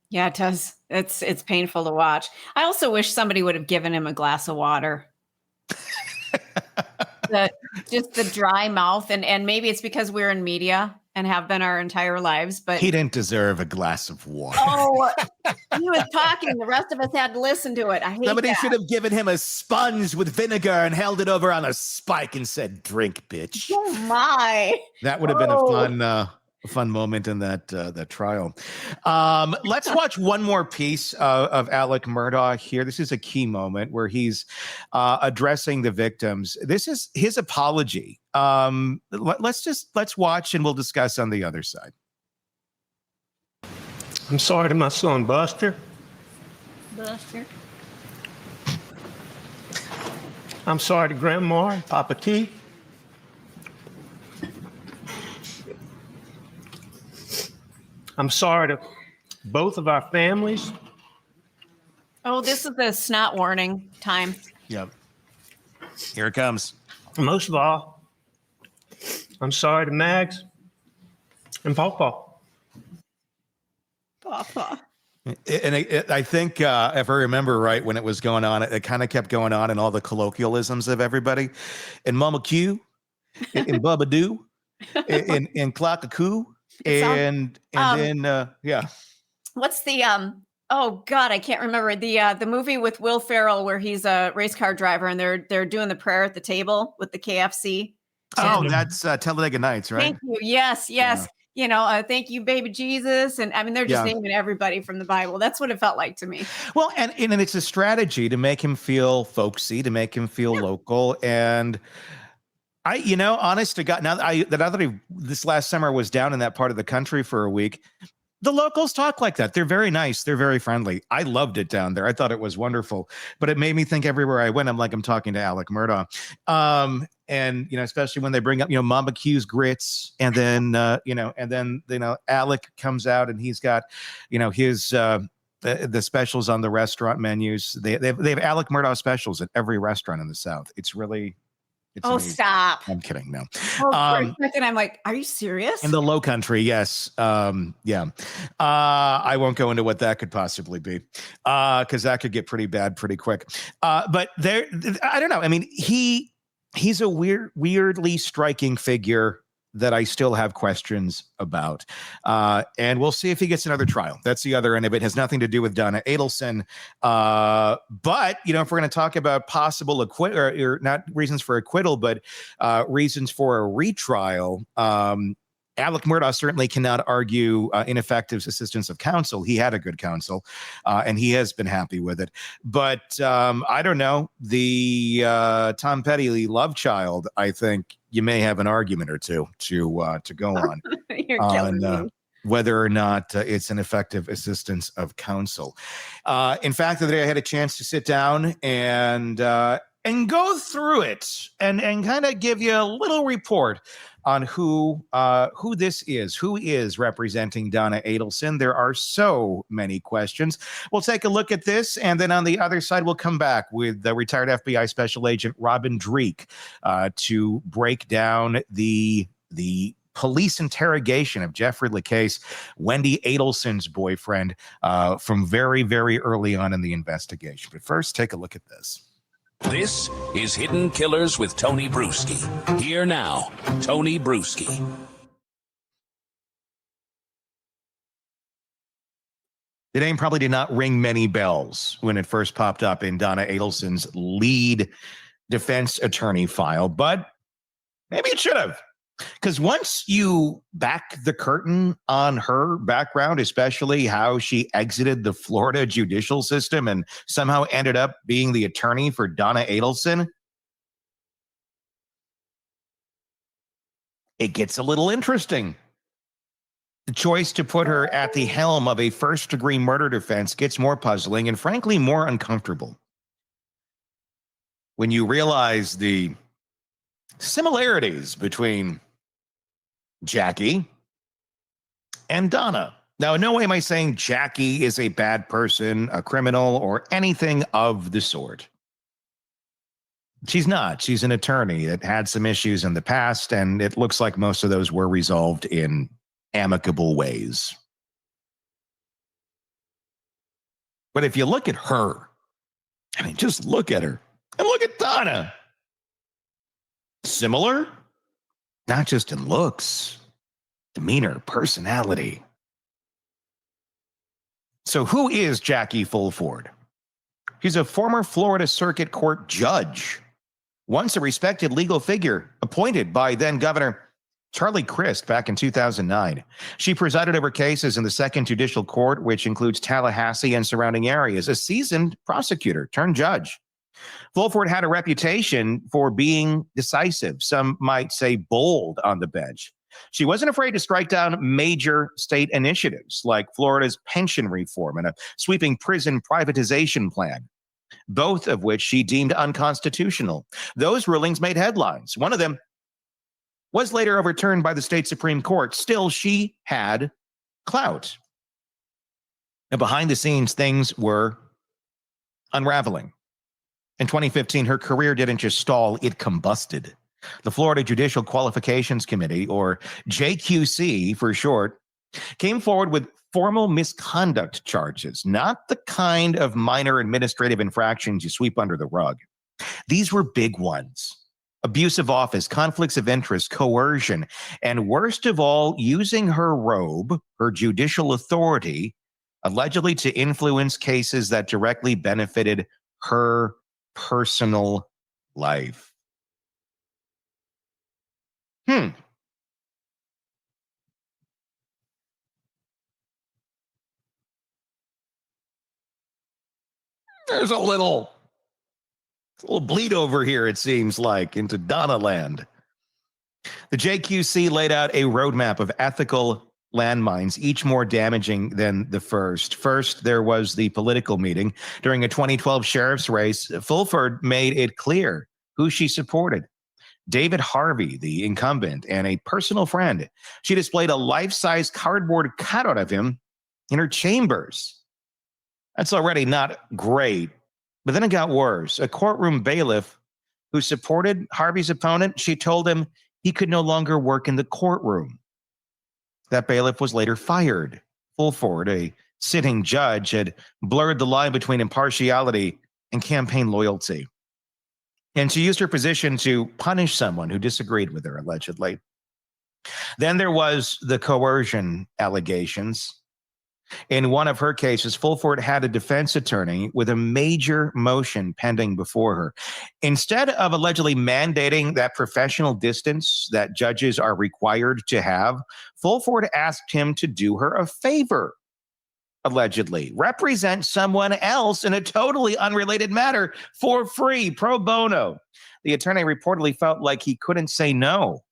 Yeah, it does. It's painful to watch. I also wish somebody would have given him a glass of water. Just the dry mouth, and maybe it's because we're in media and have been our entire lives, but he didn't deserve a glass of water. Oh, he was talking. The rest of us had to listen to it. I hate Somebody that. should have given him a sponge with vinegar and held it over on a spike and said, "Drink, bitch." Oh my! That would have been a fun moment in that trial. Let's watch one more piece of Alec Murdaugh here. This is a key moment where he's addressing the victims. This is his apology. Let's watch and we'll discuss on the other side. I'm sorry to my son, Buster. I'm sorry to Grandma and Papa T. I'm sorry to both of our families. Oh, this is the snot warning time. Yep. Here it comes. Most of all, I'm sorry to Mags and Pawpaw. And I think, if I remember right, when it was going on, it kind of kept going on in all the colloquialisms of everybody. And Mama Q, and Bubba Doo, and Clock-a-Coo. And then What's the oh God, I can't remember the movie with Will Ferrell where he's a race car driver and they're doing the prayer at the table with the KFC. Oh, that's Talladega Nights, right? Thank you. Yes. Yeah. You know, thank you, baby Jesus. And I mean, they're just naming everybody from the Bible. That's what it felt like to me. Well, and it's a strategy to make him feel folksy, to make him feel local. And Honest to God, now that this last summer was down in that part of the country for a week, the locals talk like that. They're very nice. They're very friendly. I loved it down there. I thought it was wonderful, but it made me think everywhere I went, I'm talking to Alec Murdaugh. And, especially when they bring up, Mama Q's grits, and then, Alec comes out and he's got, his, the specials on the restaurant menus. They have Alec Murdaugh specials at every restaurant in the South. It's really, amazing. Stop. I'm kidding. No. For a second, I'm like, are you serious? In the Low Country, yes. Yeah. I won't go into what that could possibly be, because that could get pretty bad pretty quick. But I don't know. I mean, he's a weirdly striking figure that I still have questions about. And we'll see if he gets another trial. That's the other end of it. It has nothing to do with Donna Adelson. But, if we're going to talk about possible acquittal, or not reasons for acquittal, but reasons for a retrial, Alec Murdaugh certainly cannot argue ineffective assistance of counsel. He had a good counsel, and he has been happy with it. But I don't know. The Tom Petty love child, I think you may have an argument or two to go on. You're killing me. Whether or not it's an effective assistance of counsel. In fact, the other day I had a chance to sit down and go through it and kind of give you a little report on who this is, who is representing Donna Adelson. There are so many questions. We'll take a look at this, and then on the other side, we'll come back with the retired FBI Special Agent Robin Dreeke to break down the police interrogation of Jeffrey LeCase, Wendy Adelson's boyfriend, from very, very early on in the investigation. But first, take a look at this. This is Hidden Killers with Tony Bruschi. Here now, Tony Bruschi. The name probably did not ring many bells when it first popped up in Donna Adelson's lead defense attorney file, but maybe it should have. Because once you back the curtain on her background, especially how she exited the Florida judicial system and somehow ended up being the attorney for Donna Adelson, it gets a little interesting. The choice to put her at the helm of a first-degree murder defense gets more puzzling and, frankly, more uncomfortable when you realize the similarities between Jackie and Donna. Now, in no way am I saying Jackie is a bad person, a criminal, or anything of the sort. She's not. She's an attorney that had some issues in the past, and it looks like most of those were resolved in amicable ways. But if you look at her, just look at her, and look at Donna. Similar? Not just in looks, demeanor, personality. So who is Jackie Fulford? She's a former Florida Circuit Court judge, once a respected legal figure appointed by then Governor Charlie Crist back in 2009. She presided over cases in the Second Judicial Court, which includes Tallahassee and surrounding areas, a seasoned prosecutor turned judge. Fulford had a reputation for being decisive, some might say bold on the bench. She wasn't afraid to strike down major state initiatives like Florida's pension reform and a sweeping prison privatization plan, both of which she deemed unconstitutional. Those rulings made headlines. One of them was later overturned by the state Supreme Court. Still, she had clout. And behind the scenes, things were unraveling. In 2015, her career didn't just stall, it combusted. The Florida Judicial Qualifications Committee, or JQC for short, came forward with formal misconduct charges, not the kind of minor administrative infractions you sweep under the rug. These were big ones. Abuse of office, conflicts of interest, coercion, and worst of all, using her robe, her judicial authority, allegedly to influence cases that directly benefited her personal life. There's a little bleed over here, it seems like, into Donna land. The JQC laid out a roadmap of ethical landmines, each more damaging than the first. First, there was the political meeting. During a 2012 sheriff's race, Fulford made it clear who she supported. David Harvey, the incumbent, and a personal friend. She displayed a life-size cardboard cutout of him in her chambers. That's already not great, but then it got worse. A courtroom bailiff who supported Harvey's opponent, she told him he could no longer work in the courtroom. That bailiff was later fired. Fulford, a sitting judge, had blurred the line between impartiality and campaign loyalty. And she used her position to punish someone who disagreed with her, allegedly. Then there was the coercion allegations. In one of her cases, Fulford had a defense attorney with a major motion pending before her. Instead of allegedly mandating that professional distance that judges are required to have, Fulford asked him to do her a favor, allegedly, represent someone else in a totally unrelated matter for free, pro bono. The attorney reportedly felt like he couldn't say no.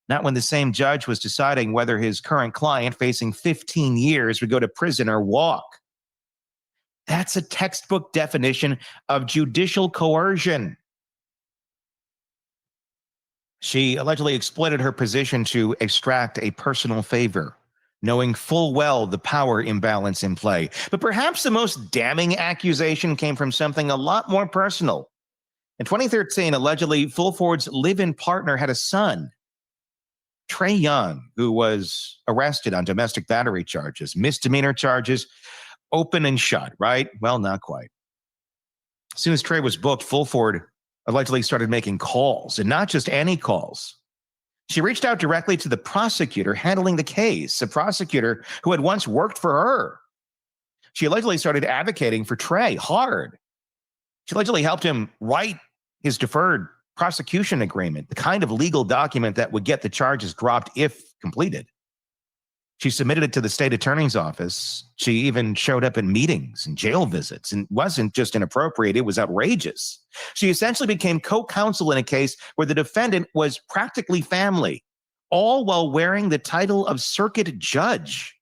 Not when the same judge was deciding whether his current client, facing 15 years, would go to prison or walk. That's a textbook definition of judicial coercion. She allegedly exploited her position to extract a personal favor, knowing full well the power imbalance in play. But perhaps the most damning accusation came from something a lot more personal. In 2013, allegedly, Fulford's live-in partner had a son, Trey Young, who was arrested on domestic battery charges, misdemeanor charges, open and shut, right? Well, not quite. As soon as Trey was booked, Fulford allegedly started making calls, and not just any calls. She reached out directly to the prosecutor handling the case, a prosecutor who had once worked for her. She allegedly started advocating for Trey hard. She allegedly helped him write his deferred prosecution agreement, the kind of legal document that would get the charges dropped if completed. She submitted it to the state attorney's office. She even showed up in meetings and jail visits, and wasn't just inappropriate, it was outrageous. She essentially became co-counsel in a case where the defendant was practically family, all while wearing the title of circuit judge.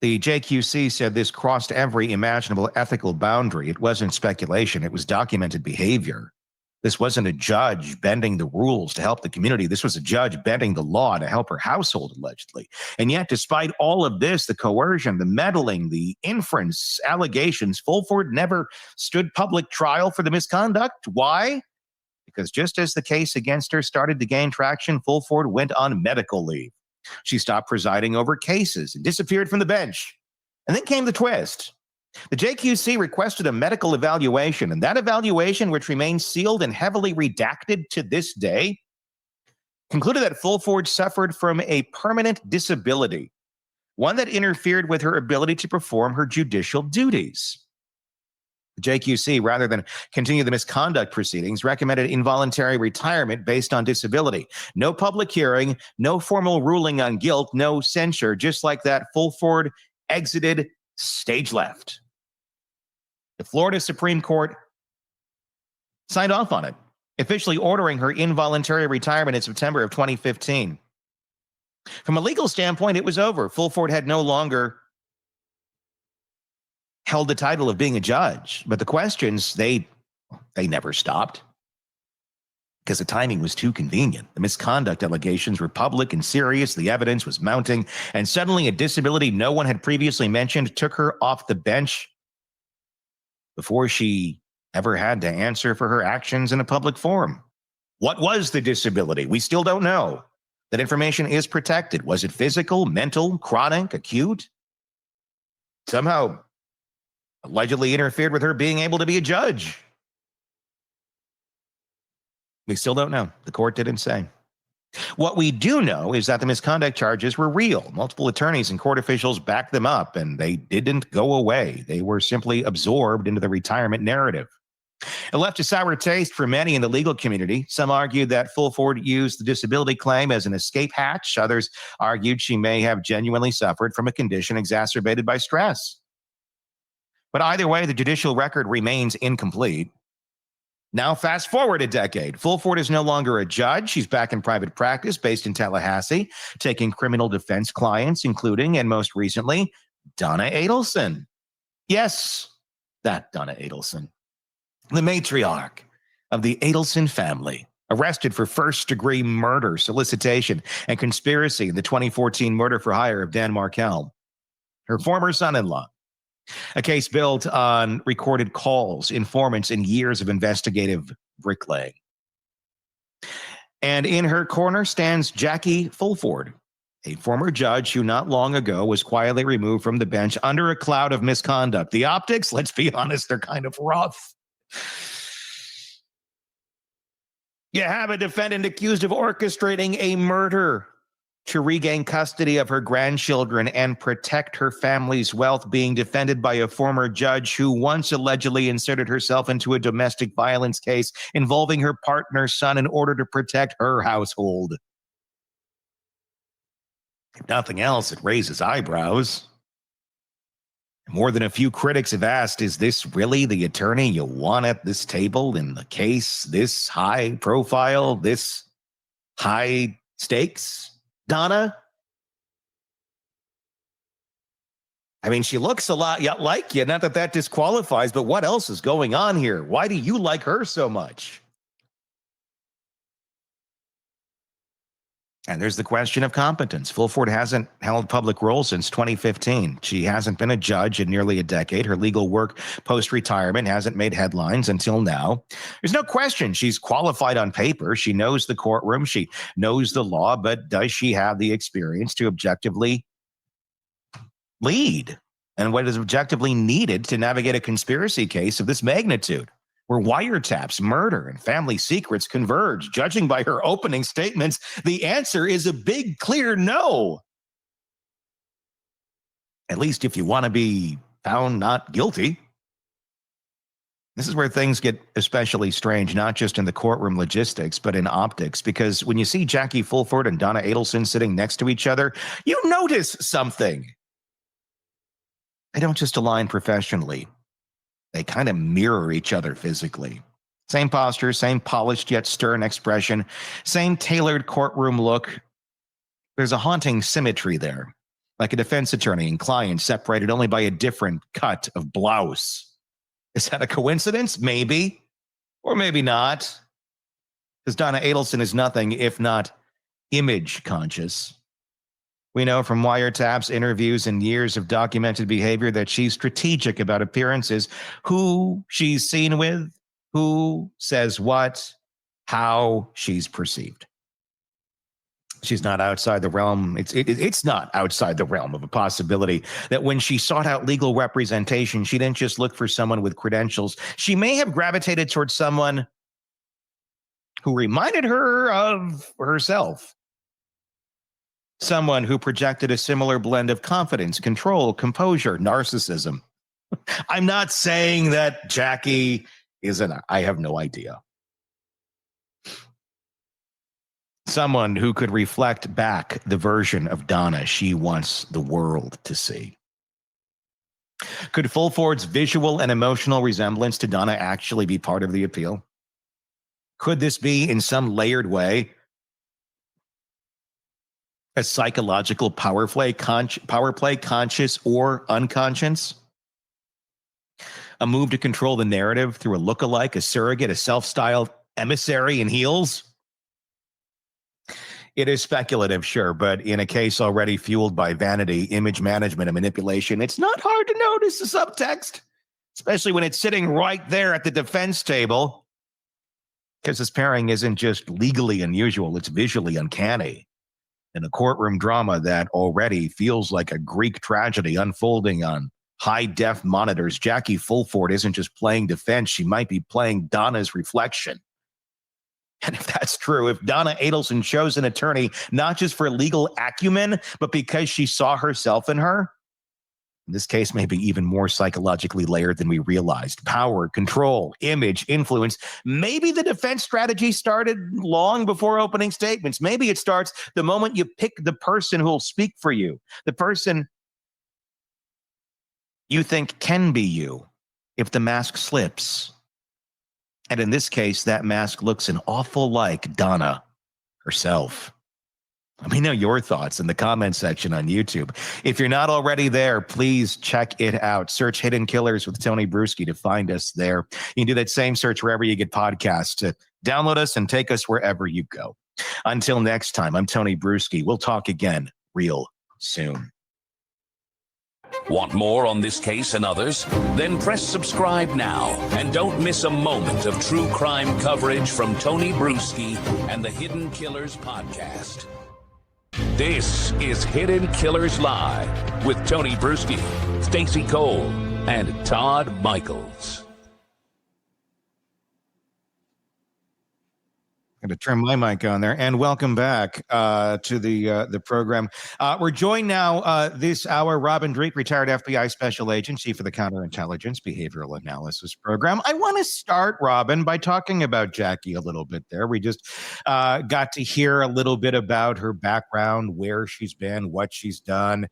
The JQC said this crossed every imaginable ethical boundary. It wasn't speculation, it was documented behavior. This wasn't a judge bending the rules to help the community. This was a judge bending the law to help her household, allegedly. And yet, despite all of this, the coercion, the meddling, the inference, allegations, Fulford never stood public trial for the misconduct. Why? Because just as the case against her started to gain traction, Fulford went on medical leave. She stopped presiding over cases and disappeared from the bench. And then came the twist. The JQC requested a medical evaluation, and that evaluation, which remains sealed and heavily redacted to this day, concluded that Fulford suffered from a permanent disability, one that interfered with her ability to perform her judicial duties. The JQC, rather than continue the misconduct proceedings, recommended involuntary retirement based on disability. No public hearing, no formal ruling on guilt, no censure. Just like that, Fulford exited stage left. The Florida Supreme Court signed off on it, officially ordering her involuntary retirement in September of 2015. From a legal standpoint, it was over. Fulford had no longer held the title of being a judge, but the questions, they never stopped because the timing was too convenient. The misconduct allegations were public and serious. The evidence was mounting, and suddenly a disability no one had previously mentioned took her off the bench before she ever had to answer for her actions in a public forum. What was the disability? We still don't know. That information is protected. Was it physical, mental, chronic, acute? Somehow allegedly interfered with her being able to be a judge. We still don't know. The court didn't say. What we do know is that the misconduct charges were real. Multiple attorneys and court officials backed them up, and they didn't go away. They were simply absorbed into the retirement narrative. It left a sour taste for many in the legal community. Some argued that Fulford used the disability claim as an escape hatch. Others argued she may have genuinely suffered from a condition exacerbated by stress. But either way, the judicial record remains incomplete. Now, fast forward a decade. Fulford is no longer a judge. She's back in private practice based in Tallahassee, taking criminal defense clients, including, and most recently, Donna Adelson. Yes, that Donna Adelson, the matriarch of the Adelson family, arrested for first-degree murder, solicitation, and conspiracy in the 2014 murder for hire of Dan Markel, her former son-in-law. A case built on recorded calls, informants, and years of investigative bricklaying. And in her corner stands Jackie Fulford, a former judge who not long ago was quietly removed from the bench under a cloud of misconduct. The optics, let's be honest, they're kind of rough. You have a defendant accused of orchestrating a murder to regain custody of her grandchildren and protect her family's wealth, being defended by a former judge who once allegedly inserted herself into a domestic violence case involving her partner's son in order to protect her household. If nothing else, it raises eyebrows. More than a few critics have asked, is this really the attorney you want at this table in the case this high profile, this high stakes? Donna? I mean, she looks a lot like you. Not that that disqualifies, but what else is going on here? Why do you like her so much? And there's the question of competence. Fulford hasn't held public role since 2015. She hasn't been a judge in nearly a decade. Her legal work post-retirement hasn't made headlines until now. There's no question she's qualified on paper. She knows the courtroom. She knows the law, but does she have the experience to objectively lead? And what is objectively needed to navigate a conspiracy case of this magnitude, where wiretaps, murder, and family secrets converge? Judging by her opening statements, the answer is a big, clear no. At least if you want to be found not guilty. This is where things get especially strange, not just in the courtroom logistics, but in optics, because when you see Jackie Fulford and Donna Adelson sitting next to each other, you notice something. They don't just align professionally. They kind of mirror each other physically. Same posture, same polished yet stern expression, same tailored courtroom look. There's a haunting symmetry there, like a defense attorney and client separated only by a different cut of blouse. Is that a coincidence? Maybe, or maybe not. Because Donna Adelson is nothing if not image conscious. We know from wiretaps, interviews, and years of documented behavior that she's strategic about appearances, who she's seen with, who says what, how she's perceived. She's not outside the realm. It's not outside the realm of a possibility that when she sought out legal representation, she didn't just look for someone with credentials. She may have gravitated towards someone who reminded her of herself. Someone who projected a similar blend of confidence, control, composure, narcissism. I'm not saying that Jackie I have no idea. Someone who could reflect back the version of Donna she wants the world to see. Could Fulford's visual and emotional resemblance to Donna actually be part of the appeal? Could this be, in some layered way, a psychological power play, conscious or unconscious? A move to control the narrative through a lookalike, a surrogate, a self-styled emissary in heels? It is speculative, sure, but in a case already fueled by vanity, image management, and manipulation, it's not hard to notice the subtext, especially when it's sitting right there at the defense table, because this pairing isn't just legally unusual, it's visually uncanny. In a courtroom drama that already feels like a Greek tragedy unfolding on high-def monitors, Jackie Fulford isn't just playing defense, she might be playing Donna's reflection. And if that's true, if Donna Adelson chose an attorney not just for legal acumen, but because she saw herself in her, this case may be even more psychologically layered than we realized. Power, control, image, influence. Maybe the defense strategy started long before opening statements. Maybe it starts the moment you pick the person who will speak for you, the person you think can be you if the mask slips. And in this case, that mask looks an awful like Donna herself. Let me know your thoughts in the comment section on YouTube. If you're not already there, please check it out. Search Hidden Killers with Tony Bruschi to find us there. You can do that same search wherever you get podcasts to download us and take us wherever you go. Until next time, I'm Tony Bruschi. We'll talk again real soon. Want more on this case and others? Then press subscribe now and don't miss a moment of true crime coverage from Tony Bruschi and the Hidden Killers podcast. This is Hidden Killers Live with Tony Bruschi, Stacey Cole, and Todd Michaels. I'm going to turn my mic on there, and welcome back to the program. We're joined now this hour, Robin Dreeke, retired FBI special agent, chief of the Counterintelligence Behavioral Analysis Program. I want to start, Robin, by talking about Jackie a little bit there. We just got to hear a little bit about her background, where she's been, what she's done.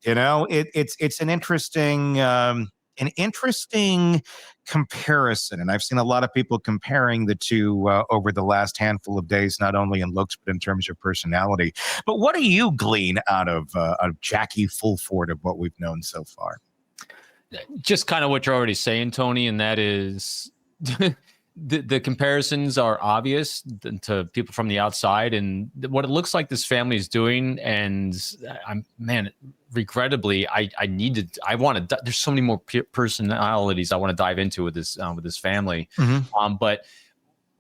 You know, it's an interesting comparison, and I've seen a lot of people comparing the two over the last handful of days, not only in looks but in terms of personality. But what do you glean out of Jackie Fulford of what we've known so far? Just kind of what you're already saying, Tony, and that is the comparisons are obvious to people from the outside, and what it looks like this family is doing. And regrettably, there's so many more personalities I want to dive into with this family. Mm-hmm. But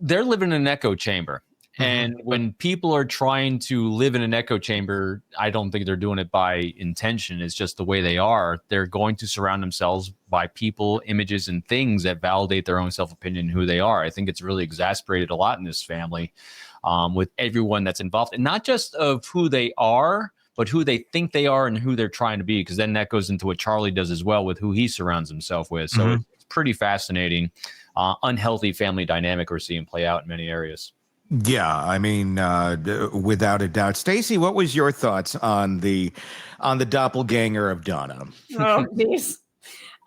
they're living in an echo chamber. Mm-hmm. And when people are trying to live in an echo chamber, I don't think they're doing it by intention. It's just the way they are. They're going to surround themselves by people, images, and things that validate their own self-opinion, who they are. I think it's really exasperated a lot in this family with everyone that's involved. And not just of who they are, but who they think they are and who they're trying to be, because then that goes into what Charlie does as well with who he surrounds himself with. So mm-hmm. It's pretty fascinating, unhealthy family dynamic we're seeing play out in many areas. Yeah, I mean, without a doubt. Stacey, what was your thoughts on the doppelganger of Donna? Oh, geez.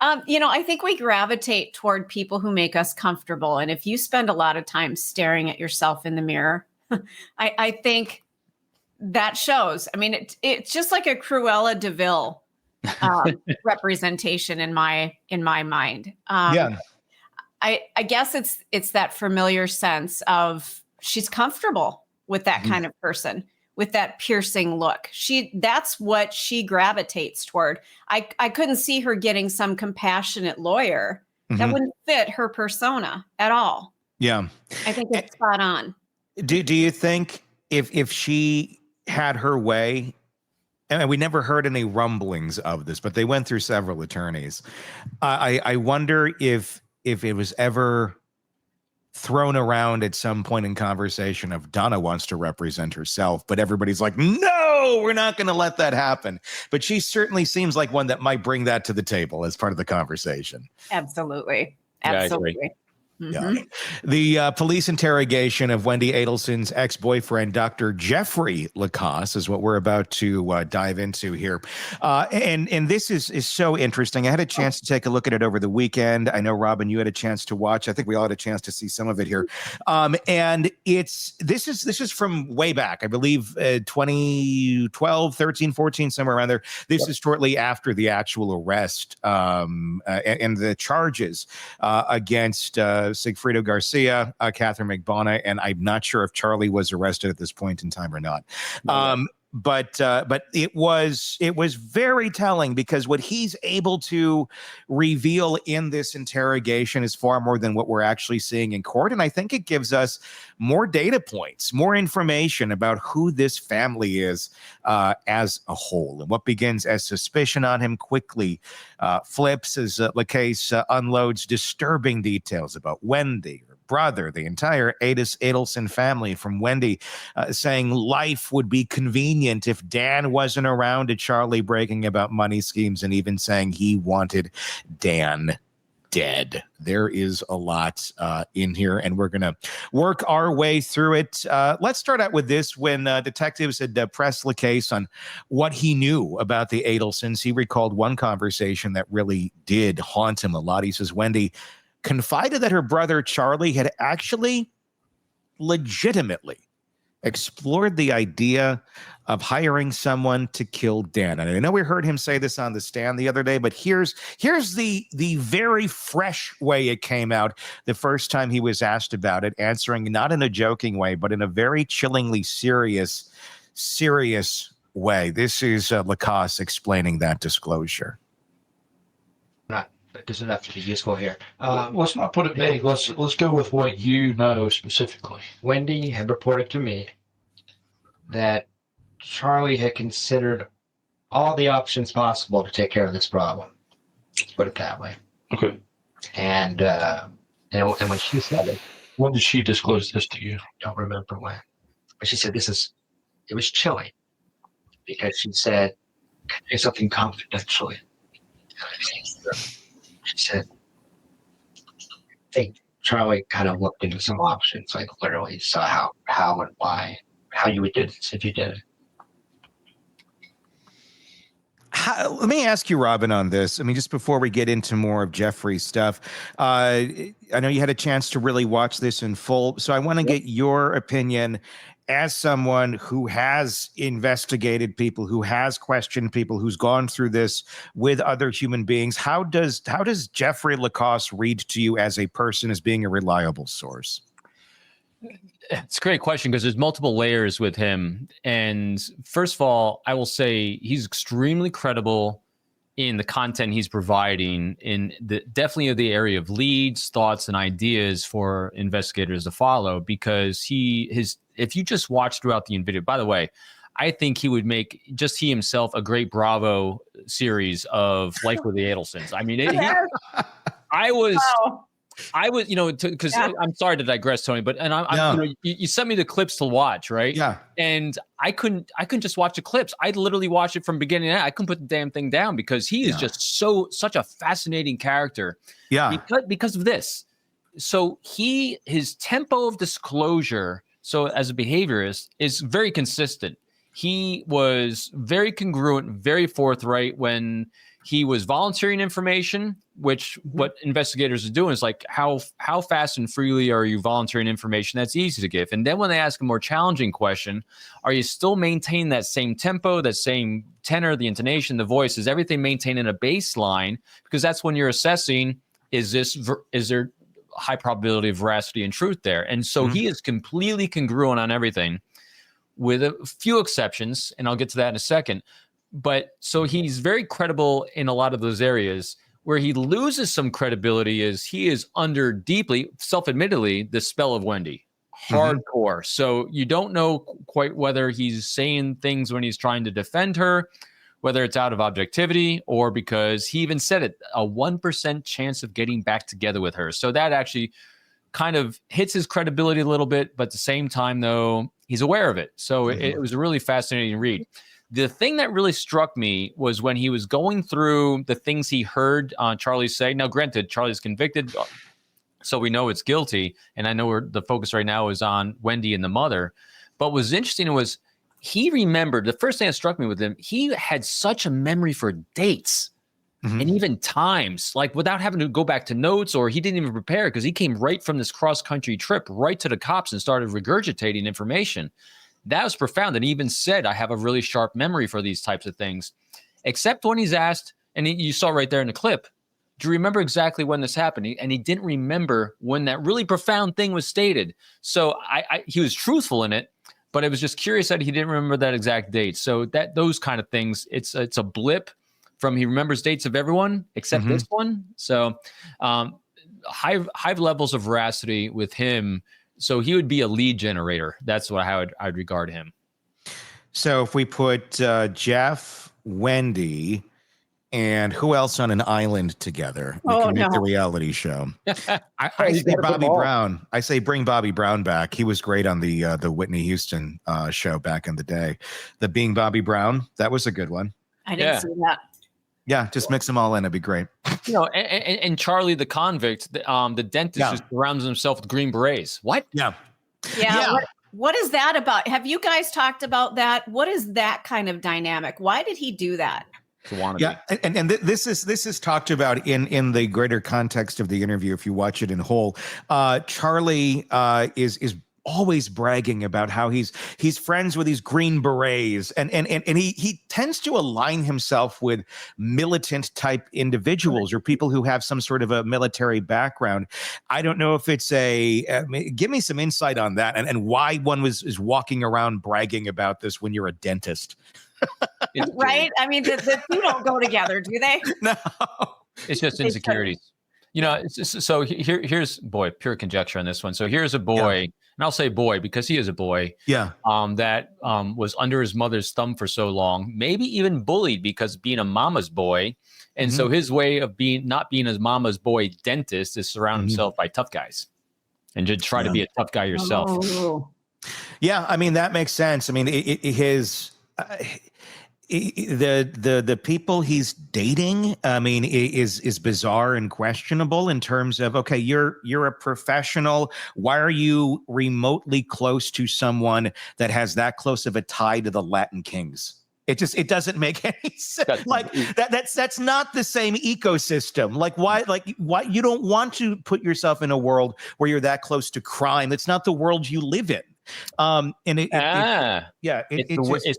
I think we gravitate toward people who make us comfortable. And if you spend a lot of time staring at yourself in the mirror, I think that shows. I mean, it's just like a Cruella de Vil representation in my mind. I guess it's that familiar sense of she's comfortable with that kind of person, with that piercing look. That's what she gravitates toward. I couldn't see her getting some compassionate lawyer. Mm-hmm. That wouldn't fit her persona at all. Yeah. I think it's spot on. Do you think if she had her way, and we never heard any rumblings of this, but they went through several attorneys. I wonder if it was ever thrown around at some point in conversation of Donna wants to represent herself, but everybody's like, no, we're not going to let that happen. But she certainly seems like one that might bring that to the table as part of the conversation. Absolutely. Yeah, Mm-hmm. Yeah. The police interrogation of Wendy Adelson's ex-boyfriend, Dr. Jeffrey Lacasse, is what we're about to dive into here. And this is so interesting. I had a chance to take a look at it over the weekend. I know, Robin, you had a chance to watch. I think we all had a chance to see some of it here. And this is from way back, I believe 2012, 13, 14, somewhere around there. This is shortly after the actual arrest and the charges against Sigfrido Garcia, Catherine McBonna, and I'm not sure if Charlie was arrested at this point in time or not. But it was very telling, because what he's able to reveal in this interrogation is far more than what we're actually seeing in court. And I think it gives us more data points, more information about who this family is as a whole. And what begins as suspicion on him quickly flips as Lacasse unloads disturbing details about Wendy, her brother, the entire Adelson family, from Wendy saying life would be convenient if Dan wasn't around, to Charlie bragging about money schemes and even saying he wanted Dan dead. There is a lot in here, and we're going to work our way through it. Let's start out with this. When detectives had pressed Lacasse on what he knew about the Adelsons, he recalled one conversation that really did haunt him a lot. He says, Wendy confided that her brother Charlie had actually legitimately explored the idea of hiring someone to kill Dan. And I know we heard him say this on the stand the other day, but here's the very fresh way it came out the first time he was asked about it, answering not in a joking way, but in a very chillingly serious way. This is Lacoste explaining that disclosure. That doesn't have to be useful here. Let's not put it vague. Let's go with what you know specifically. Wendy had reported to me that Charlie had considered all the options possible to take care of this problem. Let's put it that way. Okay. And when she said it, when did she disclose this to you? I don't remember when, but she said it was chilling because she said, "Can I say something confidentially?" She said, I think Charlie kind of looked into some options, like literally saw how and why, how you would do this if you did it. Let me ask you, Robin, on this. I mean, just before we get into more of Jeffrey's stuff, I know you had a chance to really watch this in full, so I want to get your opinion as someone who has investigated people, who has questioned people, who's gone through this with other human beings. How does Jeffrey Lacoste read to you as a person, as being a reliable source? It's a great question because there's multiple layers with him. And first of all, I will say he's extremely credible in the content he's providing in definitely the area of leads, thoughts, and ideas for investigators to follow, because if you just watch throughout the video, by the way, I think he would make just he himself a great Bravo series of Life with the Adelsons. I mean, I was, because I'm sorry to digress, Tony, but you sent me the clips to watch, right? Yeah. And I couldn't just watch the clips. I literally watched it from beginning to end. I couldn't put the damn thing down because he is just such a fascinating character. Yeah. Because of this. So his tempo of disclosure, so as a behaviorist, is very consistent. He was very congruent, very forthright when he was volunteering information, which what investigators are doing is like, how fast and freely are you volunteering information that's easy to give? And then when they ask a more challenging question, are you still maintaining that same tempo, that same tenor, the intonation, the voice? Is everything maintained in a baseline? Because that's when you're assessing, is there high probability of veracity and truth there? And so he is completely congruent on everything, with a few exceptions, and I'll get to that in a second. But so he's very credible in a lot of those areas. Where he loses some credibility is he is under deeply, self-admittedly, the spell of Wendy. Hardcore. So you don't know quite whether he's saying things when he's trying to defend her, whether it's out of objectivity or because he even said it, a 1% chance of getting back together with her. So that actually kind of hits his credibility a little bit, but at the same time, though, he's aware of it. So it was a really fascinating read. The thing that really struck me was when he was going through the things he heard Charlie say. Now, granted, Charlie's convicted, so we know it's guilty. And I know the focus right now is on Wendy and the mother. But what was interesting was he remembered, the first thing that struck me with him, he had such a memory for dates and even times, like without having to go back to notes, or he didn't even prepare because he came right from this cross-country trip right to the cops and started regurgitating information. That was profound. And he even said, I have a really sharp memory for these types of things, except when he's asked, and you saw right there in the clip, do you remember exactly when this happened? And he didn't remember when that really profound thing was stated. So he was truthful in it, but it was just curious that he didn't remember that exact date. So those kind of things, it's a blip from he remembers dates of everyone except this one. So high levels of veracity with him. So he would be a lead generator. That's how I'd regard him. So if we put Jeff, Wendy, and who else on an island together, we can make the reality show. I say Bobby Brown. I say bring Bobby Brown back. He was great on the Whitney Houston show back in the day. The Being Bobby Brown, that was a good one. I didn't see that. Yeah, just mix them all in. It'd be great. And Charlie the convict, the dentist, who surrounds himself with green berets. What? Yeah. What is that about? Have you guys talked about that? What is that kind of dynamic? Why did he do that? Yeah, and this is talked about in the greater context of the interview. If you watch it in whole, Charlie is always bragging about how he's friends with these Green Berets, and he tends to align himself with militant type individuals or people who have some sort of a military background. I don't know if it's give me some insight on that and why one is walking around bragging about this when you're a dentist. Right? I mean, the two don't go together, do they? No. It's just insecurities. You know, so here's pure conjecture on this one. So here's a boy, and I'll say boy because he is a boy. Yeah. That was under his mother's thumb for so long, maybe even bullied because being a mama's boy. And so his way of not being his mama's boy dentist is surround himself by tough guys and to try to be a tough guy yourself. Oh. Yeah, I mean, that makes sense. I mean, the people he's dating, I mean, is bizarre and questionable in terms of, okay, you're a professional. Why are you remotely close to someone that has that close of a tie to the Latin Kings? It doesn't make any sense. Like that's not the same ecosystem. Like why you don't want to put yourself in a world where you're that close to crime. It's not the world you live in. It's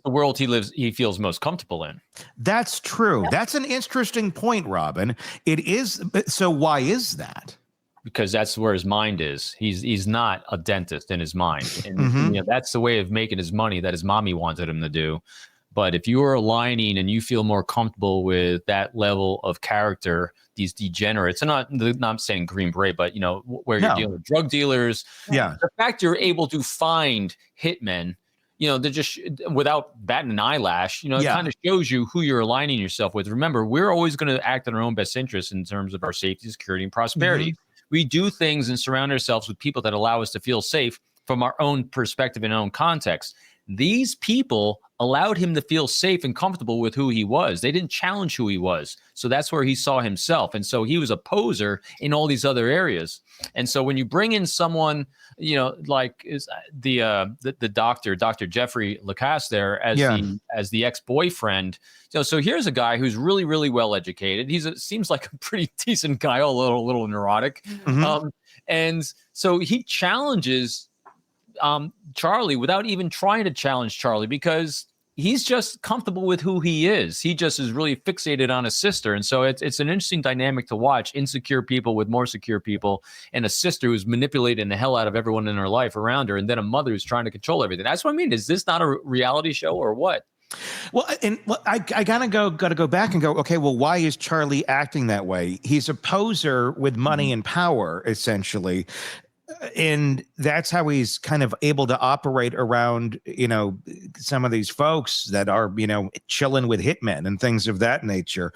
the world he feels most comfortable in. That's true. Yeah. That's an interesting point, Robin. It is. So why is that? Because that's where his mind is. He's not a dentist in his mind, and you know, that's the way of making his money that his mommy wanted him to do. But if you are aligning and you feel more comfortable with that level of character, these degenerates, and not saying Green Beret, but you know, where you're dealing with drug dealers, the fact you're able to find hitmen, you know, they're just without batting an eyelash, you know, it kind of shows you who you're aligning yourself with. Remember, we're always going to act in our own best interest in terms of our safety, security, and prosperity. We do things and surround ourselves with people that allow us to feel safe from our own perspective and own context. These people allowed him to feel safe and comfortable with who he was. They didn't challenge who he was. So that's where he saw himself. And so he was a poser in all these other areas. And so when you bring in someone, you know, like is the doctor, Dr. Jeffrey Lacasse there as the ex-boyfriend, you know, so here's a guy who's really, really well educated. Seems like a pretty decent guy, a little neurotic. And so he challenges Charlie without even trying to challenge Charlie because he's just comfortable with who he is. He just is really fixated on his sister. And so it's an interesting dynamic to watch, insecure people with more secure people and a sister who's manipulating the hell out of everyone in her life around her. And then a mother who's trying to control everything. That's what I mean. Is this not a reality show or what? Well, I gotta go back and go, okay, well, why is Charlie acting that way? He's a poser with money and power, essentially. And that's how he's kind of able to operate around, you know, some of these folks that are, you know, chilling with hitmen and things of that nature,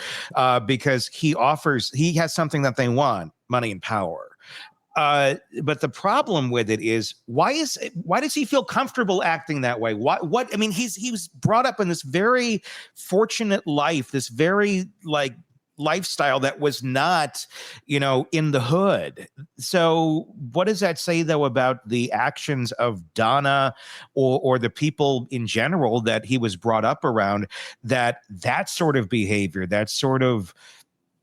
because he has something that they want, money and power. But the problem with it is, why does he feel comfortable acting that way? What? I mean, he was brought up in this very fortunate life, this very lifestyle that was not, you know, in the hood. So what does that say though about the actions of Donna or the people in general that he was brought up around, that sort of behavior, that sort of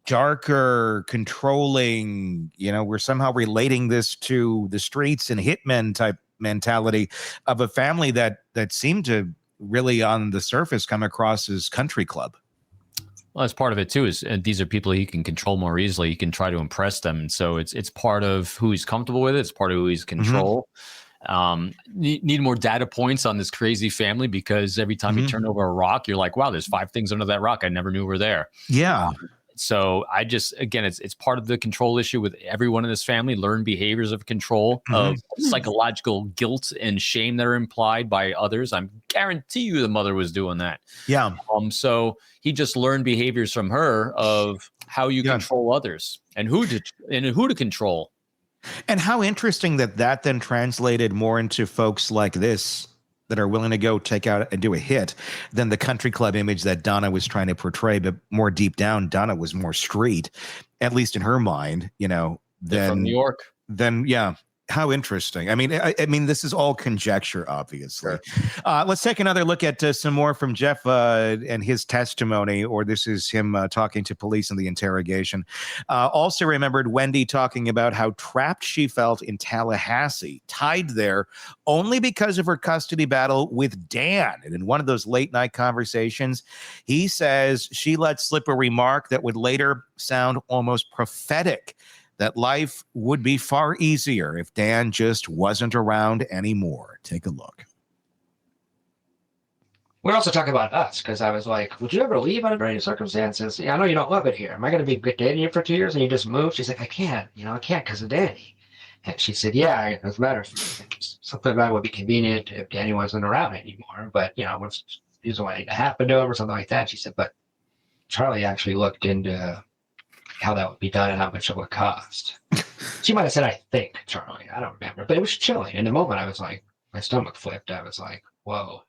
darker, controlling, you know, we're somehow relating this to the streets and hitmen type mentality of a family that seemed to really on the surface come across as country club. Well, that's part of it too. Is these are people he can control more easily. He can try to impress them, and so it's part of who he's comfortable with. It's part of who he's control. Need more data points on this crazy family because every time you turn over a rock, you're like, wow, there's 5 things under that rock I never knew were there. Yeah. So it's part of the control issue with everyone in this family. Learned behaviors of control, of psychological guilt and shame that are implied by others. I guarantee you the mother was doing that. Yeah. So he just learned behaviors from her of how you control others and who to control. And how interesting that then translated more into folks like this that are willing to go take out and do a hit than the country club image that Donna was trying to portray. But more deep down, Donna was more street, at least in her mind, you know, from New York. Then, yeah. How interesting. I mean, this is all conjecture, obviously. Let's take another look at some more from Jeff and his testimony, or this is him talking to police in the interrogation. Also remembered Wendy talking about how trapped she felt in Tallahassee, tied there only because of her custody battle with Dan. And in one of those late night conversations, he says she let slip a remark that would later sound almost prophetic, that life would be far easier if Dan just wasn't around anymore. Take a look. We're also talking about us, because I was like, would you ever leave under any circumstances? Yeah, I know you don't love it here. Am I going to be dating you for 2 years and you just move? She's like, I can't because of Danny. And she said, yeah, it doesn't matter. Something about it would be convenient if Danny wasn't around anymore. But, what's usually what to happen to him or something like that. She said, but Charlie actually looked into how that would be done and how much it would cost. She might have said, I think, Charlie. I don't remember. But it was chilling. In the moment, I was like, my stomach flipped. I was like, whoa.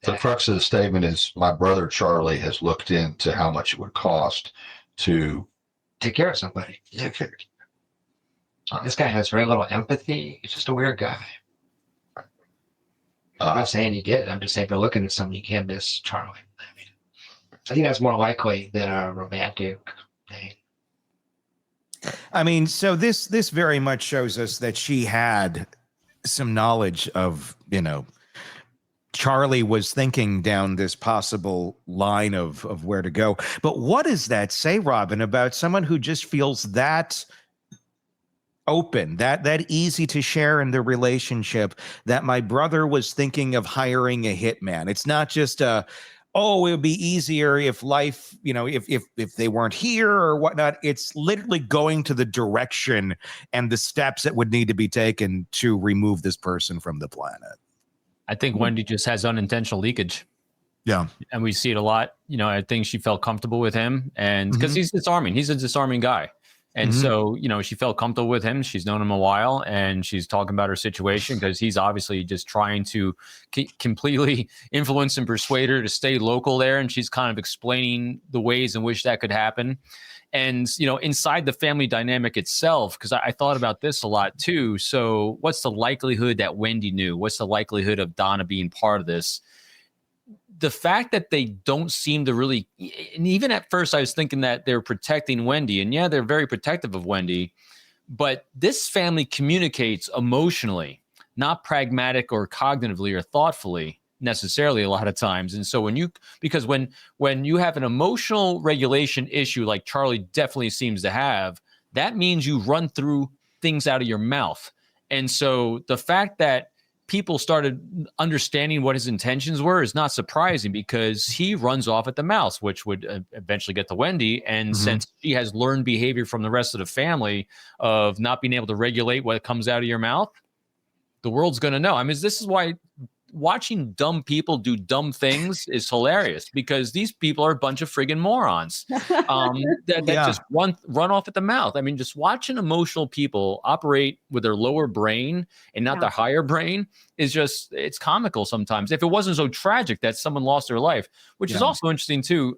The crux of the statement is my brother Charlie has looked into how much it would cost to take care of somebody. This guy has very little empathy. He's just a weird guy. I'm not saying he did. I'm just saying if you're looking at somebody, you can't miss Charlie. I think that's more likely than a romantic thing. I mean, so this very much shows us that she had some knowledge of, Charlie was thinking down this possible line of where to go. But what does that say, Robin, about someone who just feels that open, that easy to share in the relationship, that my brother was thinking of hiring a hitman? It's not just it would be easier if life, if they weren't here or whatnot. It's literally going to the direction and the steps that would need to be taken to remove this person from the planet. I think Wendy just has unintentional leakage. Yeah. And we see it a lot. I think she felt comfortable with him, and because he's disarming. He's a disarming guy. And so, she felt comfortable with him. She's known him a while, and she's talking about her situation because he's obviously just trying to completely influence and persuade her to stay local there. And she's kind of explaining the ways in which that could happen. And, inside the family dynamic itself, because I thought about this a lot too. So what's the likelihood that Wendy knew? What's the likelihood of Donna being part of this? The fact that they don't seem to really, and even at first I was thinking that they're protecting Wendy, and yeah, they're very protective of Wendy, but this family communicates emotionally, not pragmatic or cognitively or thoughtfully necessarily a lot of times. And so when you have an emotional regulation issue like Charlie definitely seems to have, that means you run through things out of your mouth. And so the fact that people started understanding what his intentions were is not surprising, because he runs off at the mouth, which would eventually get to Wendy. And since she has learned behavior from the rest of the family of not being able to regulate what comes out of your mouth, the world's going to know. I mean, this is why watching dumb people do dumb things is hilarious, because these people are a bunch of friggin' morons that just run off at the mouth. I mean, just watching emotional people operate with their lower brain and not their higher brain is it's comical sometimes. If it wasn't so tragic that someone lost their life, which is also interesting too.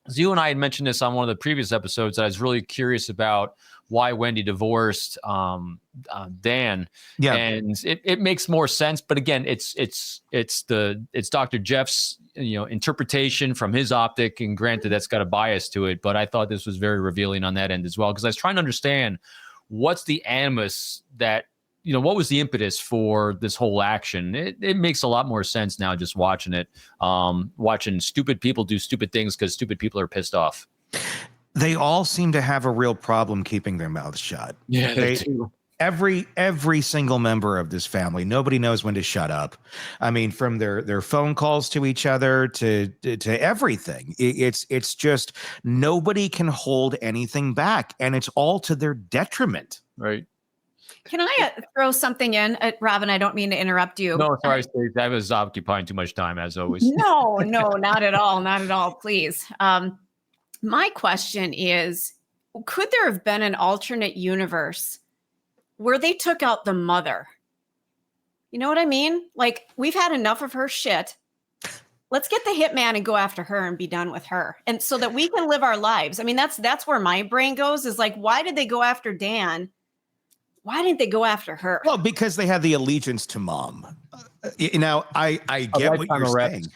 As you and I had mentioned this on one of the previous episodes, I was really curious about why Wendy divorced Dan. Yeah. And it makes more sense. But again, it's Dr. Jeff's interpretation from his optic, and granted that's got a bias to it. But I thought this was very revealing on that end as well, because I was trying to understand what's the animus that, what was the impetus for this whole action. It makes a lot more sense now just watching it, watching stupid people do stupid things because stupid people are pissed off. They all seem to have a real problem keeping their mouths shut. Yeah, they do. Every single member of this family, nobody knows when to shut up. I mean, from their phone calls to each other to everything. It's just nobody can hold anything back, and it's all to their detriment. Right. Can I throw something in, Robin? I don't mean to interrupt you. No, sorry, Steve. I was occupying too much time, as always. No, not at all. Not at all. Please. My question is, could there have been an alternate universe where they took out the mother? You know what I mean? Like, we've had enough of her shit. Let's get the hitman and go after her and be done with her. And so that we can live our lives. I mean, that's where my brain goes, is like, why did they go after Dan why didn't they go after her? Well, because they had the allegiance to mom. I get what you're saying.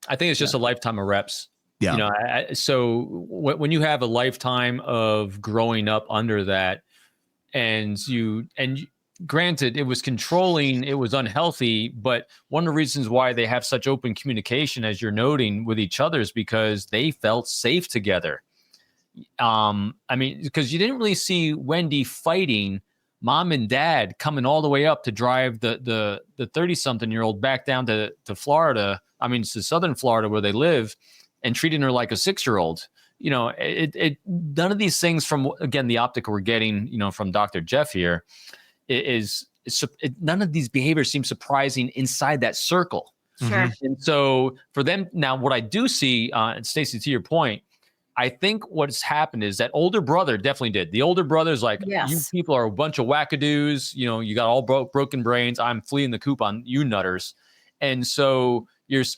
I think it's just a lifetime of reps. Yeah. You know, so when you have a lifetime of growing up under that, and granted, it was controlling, it was unhealthy, but one of the reasons why they have such open communication, as you're noting, with each other is because they felt safe together. I mean, because you didn't really see Wendy fighting mom and dad coming all the way up to drive the 30-something-year-old back down to Florida. I mean, to Southern Florida where they live, and treating her like a 6-year-old. You know, none of these things from, again, the optic we're getting, you know, from Dr. Jeff here none of these behaviors seem surprising inside that circle. Sure. And so for them now, what I do see, Stacey, to your point, I think what's happened is that older brother definitely did. The older brother's like, Yes. you people are a bunch of wackadoos. You know, you got all broken brains. I'm fleeing the coop on you nutters. And so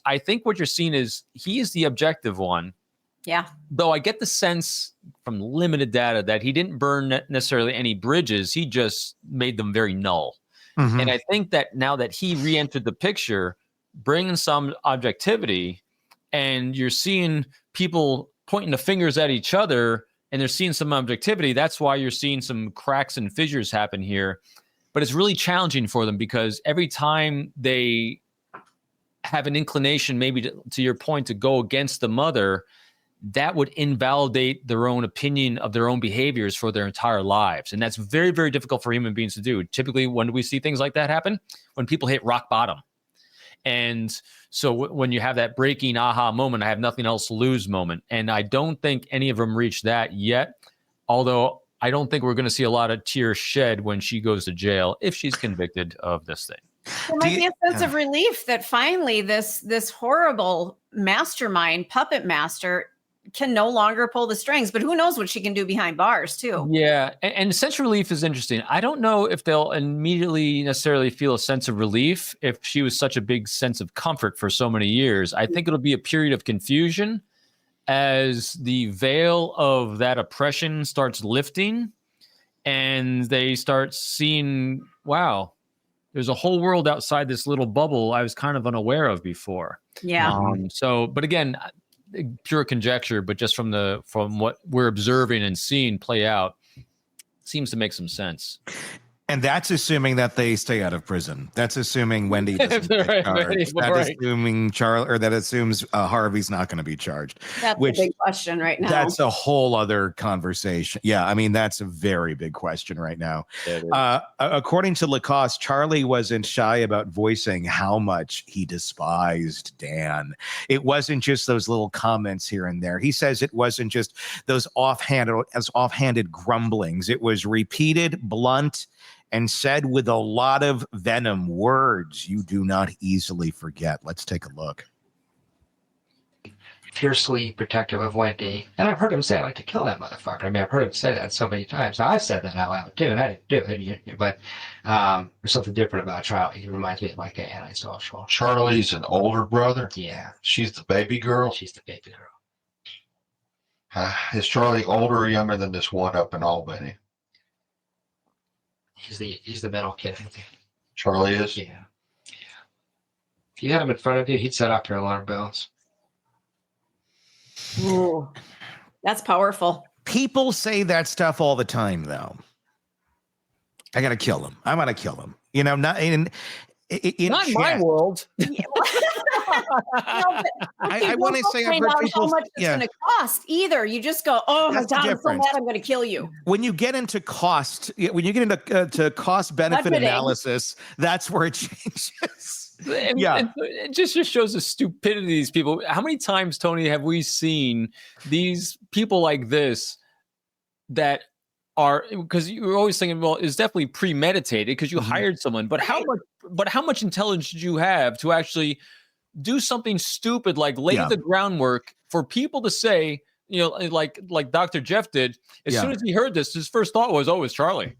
I think what you're seeing is he is the objective one. Yeah. Though I get the sense from limited data that he didn't burn necessarily any bridges. He just made them very null. Mhm. And I think that now that he re-entered the picture, bringing some objectivity, and you're seeing people pointing the fingers at each other, and they're seeing some objectivity. That's why you're seeing some cracks and fissures happen here. But it's really challenging for them because every time they have an inclination, maybe to your point, to go against the mother, that would invalidate their own opinion of their own behaviors for their entire lives. And that's very, very difficult for human beings to do. Typically, when do we see things like that happen? When people hit rock bottom. And so when you have that breaking aha moment, I have nothing else to lose moment. And I don't think any of them reached that yet. Although I don't think we're going to see a lot of tears shed when she goes to jail if she's convicted of this thing. There might be a sense of relief that finally this horrible mastermind, puppet master, can no longer pull the strings, but who knows what she can do behind bars too. Yeah. And sense of relief is interesting. I don't know if they'll immediately necessarily feel a sense of relief if she was such a big sense of comfort for so many years. I think it'll be a period of confusion as the veil of that oppression starts lifting and they start seeing, wow, there's a whole world outside this little bubble I was kind of unaware of before. Yeah. But again, pure conjecture, but just from what we're observing and seeing play out, seems to make some sense. And that's assuming that they stay out of prison. That's assuming Wendy doesn't get charged. Assuming that assumes Harvey's not going to be charged. That's a big question right now. That's a whole other conversation. Yeah, I mean, that's a very big question right now. According to Lacoste, Charlie wasn't shy about voicing how much he despised Dan. It wasn't just those little comments here and there. He says it wasn't just those offhanded grumblings. It was repeated, blunt, and said with a lot of venom, words you do not easily forget. Let's take a look. Fiercely protective of Wendy. And I've heard him say, I like to kill that motherfucker. I mean, I've heard him say that so many times. Now, I've said that out loud too, and I didn't do it. But there's something different about Charlie. He reminds me of like an antisocial. Charlie's an older brother? Yeah. She's the baby girl? She's the baby girl. Is Charlie older or younger than this one up in Albany? He's the middle kid, I think. Charlie is? Yeah. If you had him in front of you, he'd set off your alarm bells. Ooh, that's powerful. People say that stuff all the time, though. I gotta kill him. I'm gonna kill him. You know, not in my world. I want to say I've heard people. How much it's going to cost either. You just go, oh my God, I'm so mad, I'm going to kill you. When you get into cost, when you get into cost benefit analysis, that's where it changes. It just shows the stupidity of these people. How many times, Tony, have we seen these people like this that are, because you're always thinking, well, it's definitely premeditated because you hired someone, but how much intelligence did you have to actually do something stupid like lay the groundwork for people to say, you know, like Dr. Jeff did. As soon as he heard this, his first thought was, "Oh, it's Charlie."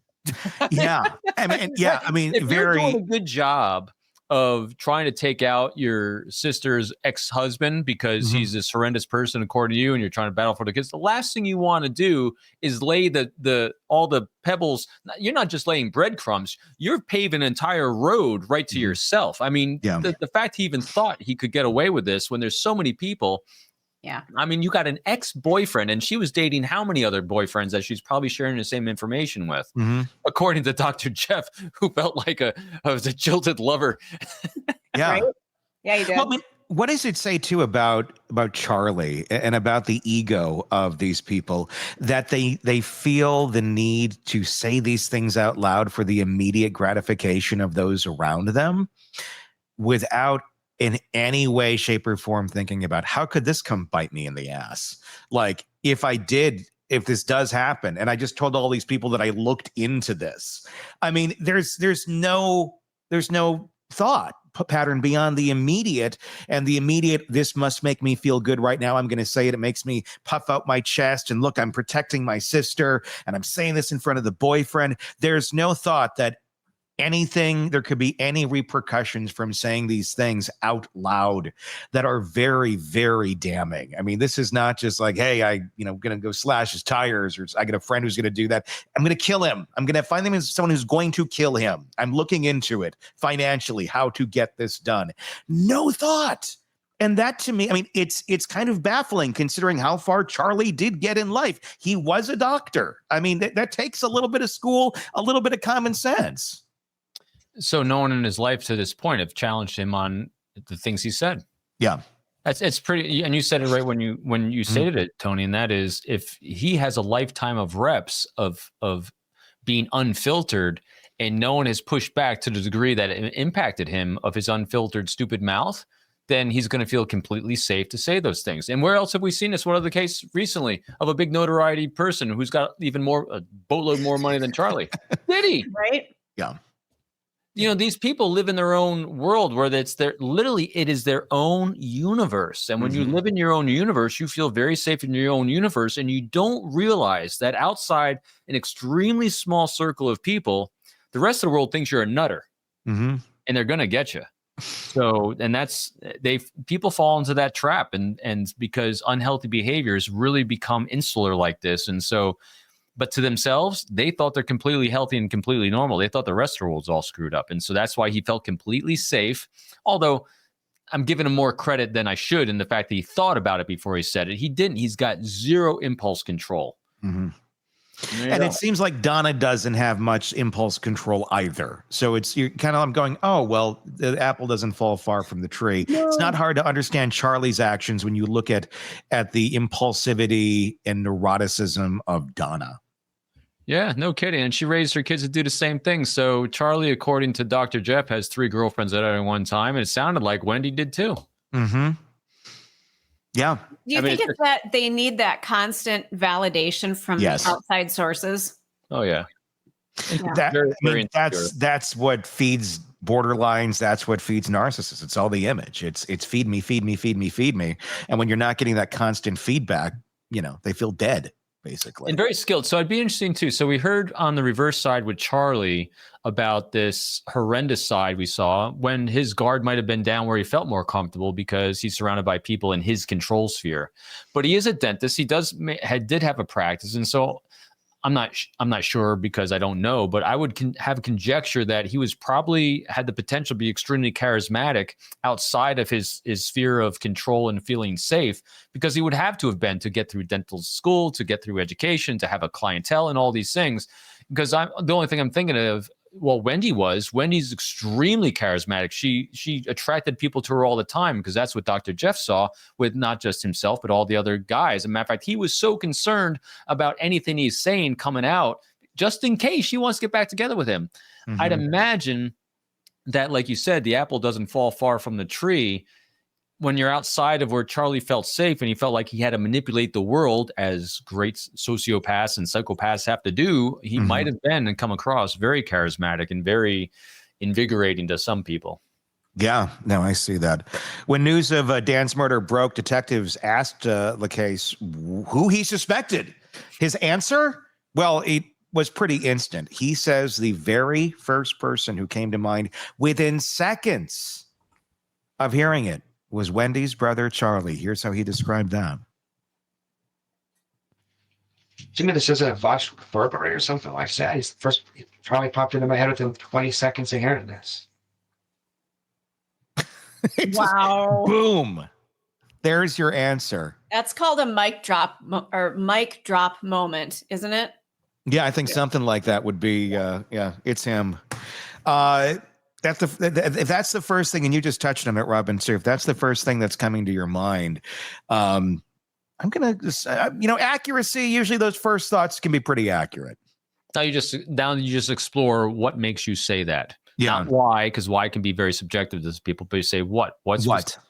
I mean, if very you're doing a good job of trying to take out your sister's ex-husband because he's this horrendous person according to you, and you're trying to battle for the kids, the last thing you want to do is lay all the pebbles. You're not just laying breadcrumbs, you're paving an entire road right to yourself. I mean, the fact he even thought he could get away with this when there's so many people. Yeah. I mean, you got an ex-boyfriend, and she was dating how many other boyfriends that she's probably sharing the same information with, according to Dr. Jeff, who felt like was a jilted lover. Yeah. Right? Yeah, you did. Well, I mean, what does it say too about Charlie and about the ego of these people, that they feel the need to say these things out loud for the immediate gratification of those around them without in any way, shape, or form thinking about how could this come bite me in the ass? Like if this does happen, and I just told all these people that I looked into this. I mean, there's no thought pattern beyond the immediate, and the immediate, this must make me feel good right now. I'm going to say it. It makes me puff out my chest, and look, I'm protecting my sister, and I'm saying this in front of the boyfriend. There's no thought that there could be any repercussions from saying these things out loud that are very, very damning. I mean, this is not just like, hey, I'm going to go slash his tires, or I got a friend who's going to do that. I'm going to kill him. I'm going to find him as someone who's going to kill him. I'm looking into it financially, how to get this done. No thought. And that to me, I mean, it's kind of baffling considering how far Charlie did get in life. He was a doctor. I mean, that takes a little bit of school, a little bit of common sense. So no one in his life to this point have challenged him on the things he said. Yeah. It's pretty, and you said it right when you stated it, Tony, and that is, if he has a lifetime of reps of being unfiltered, and no one has pushed back to the degree that it impacted him of his unfiltered, stupid mouth, then he's going to feel completely safe to say those things. And where else have we seen this? What other case recently of a big notoriety person who's got even a boatload more money than Charlie? Diddy, right? Yeah. These people live in their own world where it is their own universe. And when you live in your own universe, you feel very safe in your own universe. And you don't realize that outside an extremely small circle of people, the rest of the world thinks you're a nutter, and they're going to get you. So, and people fall into that trap, and because unhealthy behaviors really become insular like this. And so, but to themselves, they thought they're completely healthy and completely normal. They thought the rest of the world's all screwed up. And so that's why he felt completely safe. Although I'm giving him more credit than I should in the fact that he thought about it before he said it. He didn't. He's got zero impulse control. And it seems like Donna doesn't have much impulse control either. So I'm going, oh, well, the apple doesn't fall far from the tree. No. It's not hard to understand Charlie's actions when you look at the impulsivity and neuroticism of Donna. Yeah, no kidding. And she raised her kids to do the same thing. So Charlie, according to Dr. Jeff, has 3 girlfriends at any one time. And it sounded like Wendy did too. Yeah. Do you think it's that they need that constant validation from outside sources? Oh, yeah. That's what feeds borderlines. That's what feeds narcissists. It's all the image. It's feed me, feed me, feed me, feed me. And when you're not getting that constant feedback, they feel dead, basically. And very skilled. So it'd be interesting too. So we heard on the reverse side with Charlie about this horrendous side we saw when his guard might have been down where he felt more comfortable because he's surrounded by people in his control sphere. But he is a dentist. He did have a practice. And so I'm not sure because I don't know, but I would have conjecture that he was probably had the potential to be extremely charismatic outside of his sphere of control and feeling safe, because he would have to have been to get through dental school, to get through education, to have a clientele and all these things. Because the only thing I'm thinking of, well, Wendy's extremely charismatic. She attracted people to her all the time because that's what Dr. Jeff saw with not just himself, but all the other guys. As a matter of fact, he was so concerned about anything he's saying coming out, just in case she wants to get back together with him. I'd imagine that, like you said, the apple doesn't fall far from the tree. When you're outside of where Charlie felt safe and he felt like he had to manipulate the world as great sociopaths and psychopaths have to do, he might have been and come across very charismatic and very invigorating to some people. Yeah, no, I see that. When news of Dan's murder broke, detectives asked LaCase who he suspected. His answer? Well, was pretty instant. He says the very first person who came to mind within seconds of hearing it was Wendy's brother, Charlie. Here's how he described that. To me, this isn't a vox reverberate or something like that. He's the first, it probably popped into my head within 20 seconds of hearing this. Wow. Boom. There's your answer. That's called a mic drop mic drop moment, isn't it? Yeah, I think something like that would be, it's him. If that's the first thing, and you just touched on it, Robin, sir, if that's the first thing that's coming to your mind, I'm going to just, accuracy, usually those first thoughts can be pretty accurate. Now you just explore what makes you say that. Yeah. Not why, because why can be very subjective to people, but you say what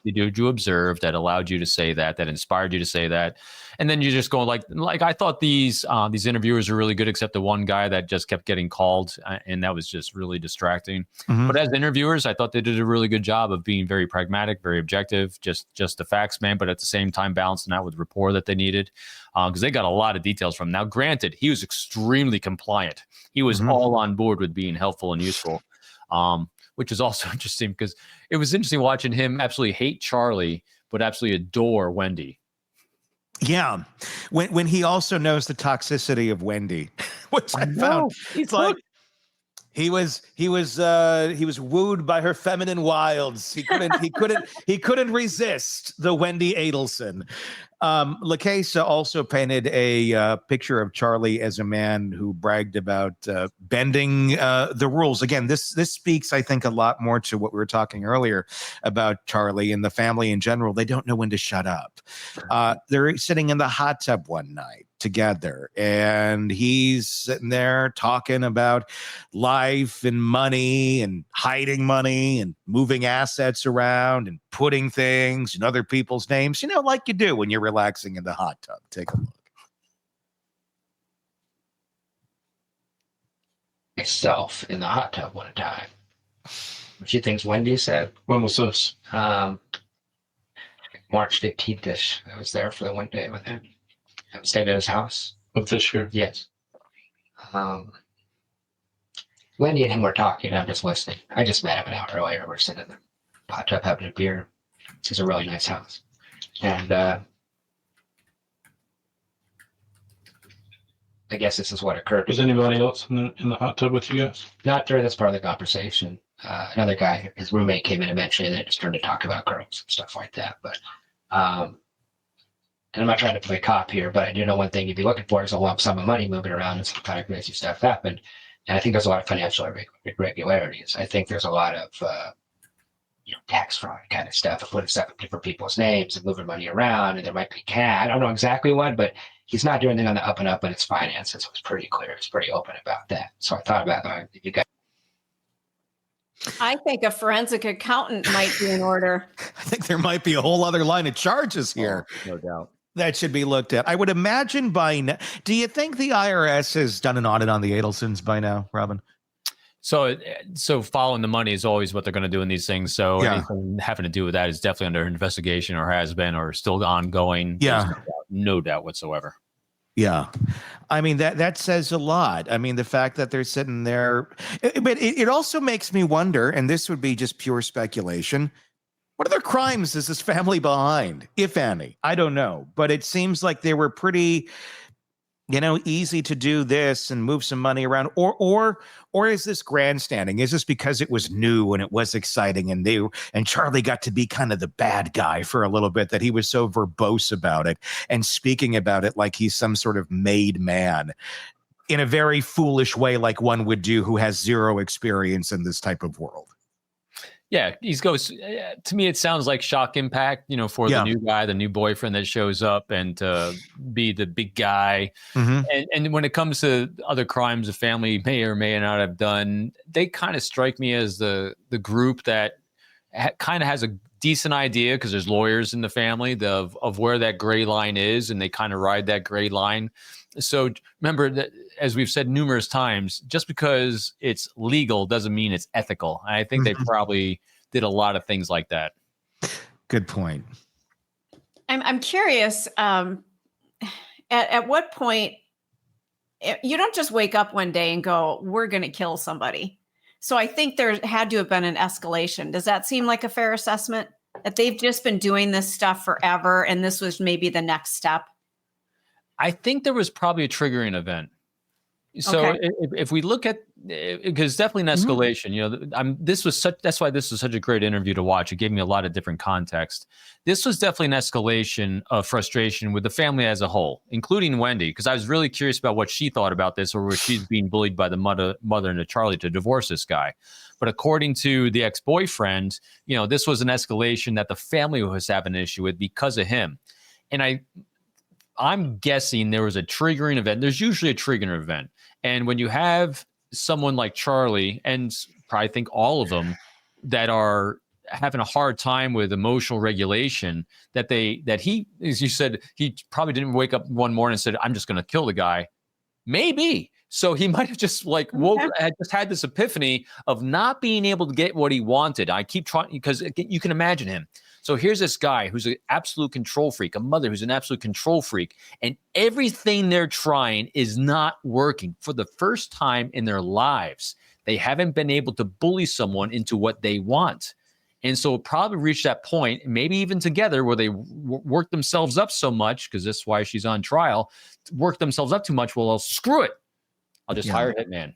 did you observe that allowed you to say that inspired you to say that? And then you just go like I thought these interviewers were really good, except the one guy that just kept getting called, and that was just really distracting. Mm-hmm. But as interviewers, I thought they did a really good job of being very pragmatic, very objective, just the facts, man, but at the same time balancing out with rapport that they needed, because they got a lot of details from him. Now, granted, he was extremely compliant. He was all on board with being helpful and useful. Which is also interesting because it was interesting watching him absolutely hate Charlie, but absolutely adore Wendy. Yeah. When he also knows the toxicity of Wendy, which I found, it's like he was wooed by her feminine wilds. He couldn't resist the Wendy Adelson. LaCasa also painted a picture of Charlie as a man who bragged about bending the rules. Again, this speaks, I think, a lot more to what we were talking earlier about Charlie and the family in general. They don't know when to shut up. They're sitting in the hot tub one night together, and he's sitting there talking about life and money and hiding money and moving assets around and putting things in other people's names, like you do when you're relaxing in the hot tub. Take a look. Myself in the hot tub one time. What you think's Wendy said? When was this? March 15th-ish. I was there for the one day with him. I stayed at his house. Of this year? Yes. Wendy and him were talking. I'm just listening. I just met him an hour earlier. We're sitting in the hot tub having a beer. It's a really nice house. And I guess this is what occurred. Was anybody else in the hot tub with you guys? Not during this part of the conversation. Another guy, his roommate, came in eventually, and they just turned to talk about girls and stuff like that. But and I'm not trying to play cop here, but I do know one thing you'd be looking for is a lump sum of money moving around and some kind of crazy stuff happened. And I think there's a lot of financial irregularities. I think there's a lot of tax fraud kind of stuff, putting stuff in different people's names and moving money around, and there might be cash. I don't know exactly what, but he's not doing anything on the up and up when it's finances. It was pretty clear. It's pretty open about that. So I thought about if you guys. I think a forensic accountant might be in order. I think there might be a whole other line of charges here. Oh, no doubt. That should be looked at. I would imagine by now. Do you think the IRS has done an audit on the Adelsons by now, Robin? So following the money is always what they're going to do in these things. So anything having to do with that is definitely under investigation or has been or still ongoing. Yeah. No doubt whatsoever. Yeah. I mean, that says a lot. I mean, the fact that they're sitting there, but it also makes me wonder, and this would be just pure speculation, what other crimes is this family behind, if any? I don't know, but it seems like they were pretty, easy to do this and move some money around, or is this grandstanding? Is this because it was new and it was exciting and new, and Charlie got to be kind of the bad guy for a little bit, that he was so verbose about it and speaking about it like he's some sort of made man in a very foolish way, like one would do who has zero experience in this type of world? Yeah, to me, it sounds like shock impact, for the new guy, the new boyfriend that shows up and to be the big guy. Mm-hmm. And when it comes to other crimes a family may or may not have done, they kind of strike me as the group that kind of has a decent idea, because there's lawyers in the family, of where that gray line is, and they kind of ride that gray line. So remember that, as we've said numerous times, just because it's legal doesn't mean it's ethical. And I think they probably did a lot of things like that. Good point. I'm curious, at what point you don't just wake up one day and go, we're going to kill somebody. So I think there had to have been an escalation. Does that seem like a fair assessment? That they've just been doing this stuff forever and this was maybe the next step? I think there was probably a triggering event. So Okay. if we look at, because definitely an escalation, you know, that's why this was such a great interview to watch. It gave me a lot of different context. This was definitely an escalation of frustration with the family as a whole, including Wendy, because I was really curious about what she thought about this, or where she's being bullied by the mother and Charlie to divorce this guy. But according to the ex-boyfriend, you know, this was an escalation that the family was having an issue with because of him. And I'm guessing there was a triggering event. There's usually a triggering event. And when you have someone like Charlie, and probably think all of them, that are having a hard time with emotional regulation, that he, as you said, he probably didn't wake up one morning and said, I'm just going to kill the guy. Maybe. So he might have just had this epiphany of not being able to get what he wanted. I keep trying, because you can imagine him. So here's this guy who's an absolute control freak, a mother who's an absolute control freak, and everything they're trying is not working. For the first time in their lives, they haven't been able to bully someone into what they want. And so it probably reached that point, maybe even together, where they work themselves up so much, because that's why she's on trial, work themselves up too much. Well, screw it. I'll just hire a hitman.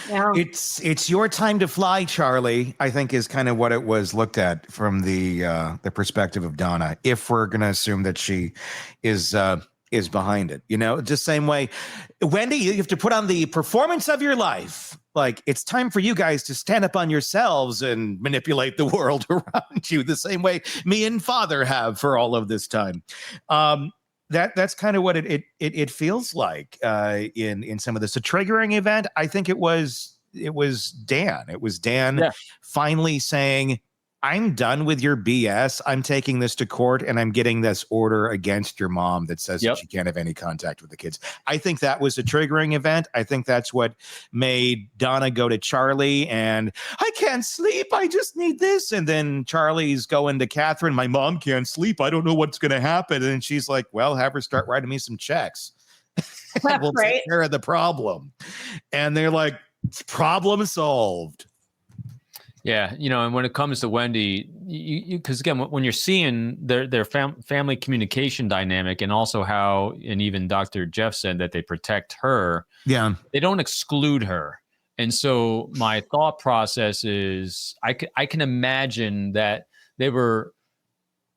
Yeah. It's your time to fly, Charlie, I think is kind of what it was looked at from the perspective of Donna, if we're going to assume that she is behind it. You know, just same way, Wendy, you have to put on the performance of your life. Like, it's time for you guys to stand up on yourselves and manipulate the world around you the same way me and Father have for all of this time. That's kind of what it feels like in some of this. A triggering event, I think it was Dan. It was Dan finally saying, I'm done with your BS. I'm taking this to court and I'm getting this order against your mom that says that she can't have any contact with the kids. I think that was a triggering event. I think that's what made Donna go to Charlie and I can't sleep. I just need this. And then Charlie's going to Catherine. My mom can't sleep. I don't know what's going to happen. And she's like, well, have her start writing me some checks. And we'll take care of the problem. And they're like, problem solved. Yeah, you know, and when it comes to Wendy, because again, when you're seeing their family communication dynamic, and also how, and even Dr. Jeff said that they protect her. Yeah, they don't exclude her, and so my thought process is, I can imagine that they were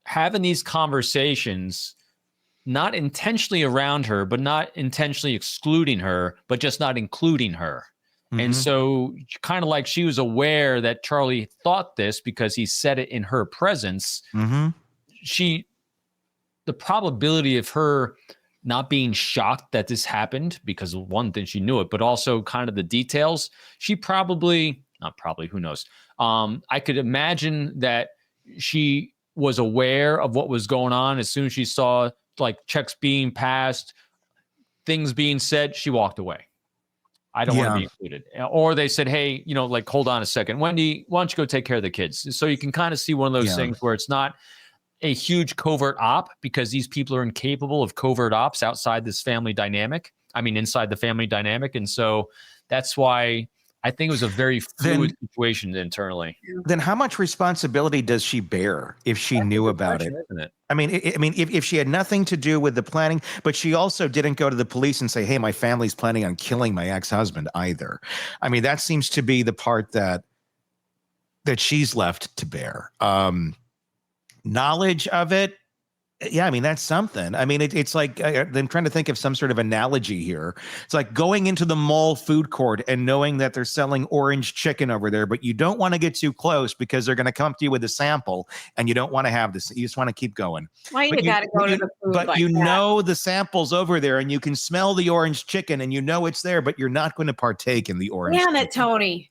having these conversations, not intentionally around her, but not intentionally excluding her, but just not including her. And so kind of like she was aware that Charlie thought this because he said it in her presence. The probability of her not being shocked that this happened, because one thing, she knew it, but also kind of the details, she who knows. I could imagine that she was aware of what was going on. As soon as she saw like checks being passed, things being said, she walked away. I don't want to be included. Or they said, hey, you know, like, hold on a second, Wendy, why don't you go take care of the kids? So you can kind of see one of those things where it's not a huge covert op, because these people are incapable of covert ops outside this family dynamic. I mean, inside the family dynamic. And so that's why I think it was a very fluid situation internally. Then how much responsibility does she bear if she knew about it? Isn't it? I mean, if she had nothing to do with the planning, but she also didn't go to the police and say, hey, my family's planning on killing my ex-husband either. I mean, that seems to be the part that she's left to bear. Knowledge of it. Yeah, I mean, that's something. I mean, it's like, I'm trying to think of some sort of analogy here. It's like going into the mall food court and knowing that they're selling orange chicken over there, but you don't want to get too close because they're going to come up to you with a sample and you don't want to have this. You just want to keep going. Why you got to go to the food But like you that? know the sample's over there and you can smell the orange chicken and you know it's there, but you're not going to partake in the orange Damn chicken. it, Tony.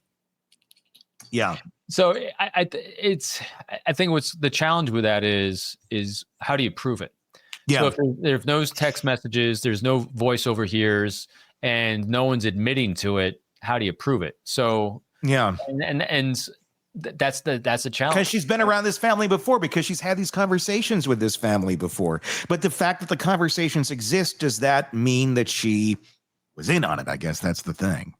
Yeah. So I think what's the challenge with that is how do you prove it? Yeah. So if there's no text messages, there's no voice overhears, and no one's admitting to it, how do you prove it? So yeah, and that's the challenge. Because she's been around this family before, because she's had these conversations with this family before. But the fact that the conversations exist, does that mean that she was in on it. I guess that's the thing.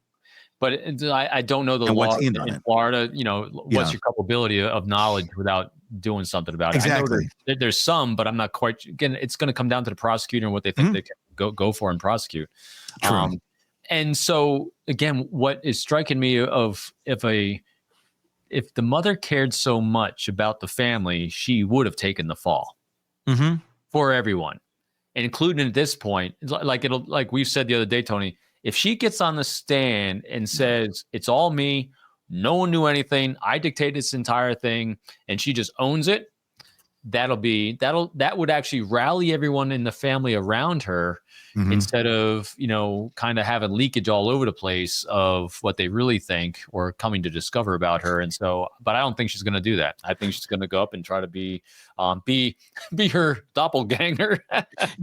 But I don't know the And law what's in in on it? Florida. You know, what's your culpability of knowledge without doing something about it? Exactly. I know there's some, but I'm not quite. Again, it's going to come down to the prosecutor and what they think they can go for and prosecute. True. And so again, what is striking me of if the mother cared so much about the family, she would have taken the fall for everyone, including at this point. Like we've said the other day, Tony. If she gets on the stand and says, it's all me, no one knew anything, I dictated this entire thing, and she just owns it, that would actually rally everyone in the family around her instead of, kind of having leakage all over the place of what they really think or coming to discover about her. And so, but I don't think she's going to do that. I think she's going to go up and try to be her doppelganger.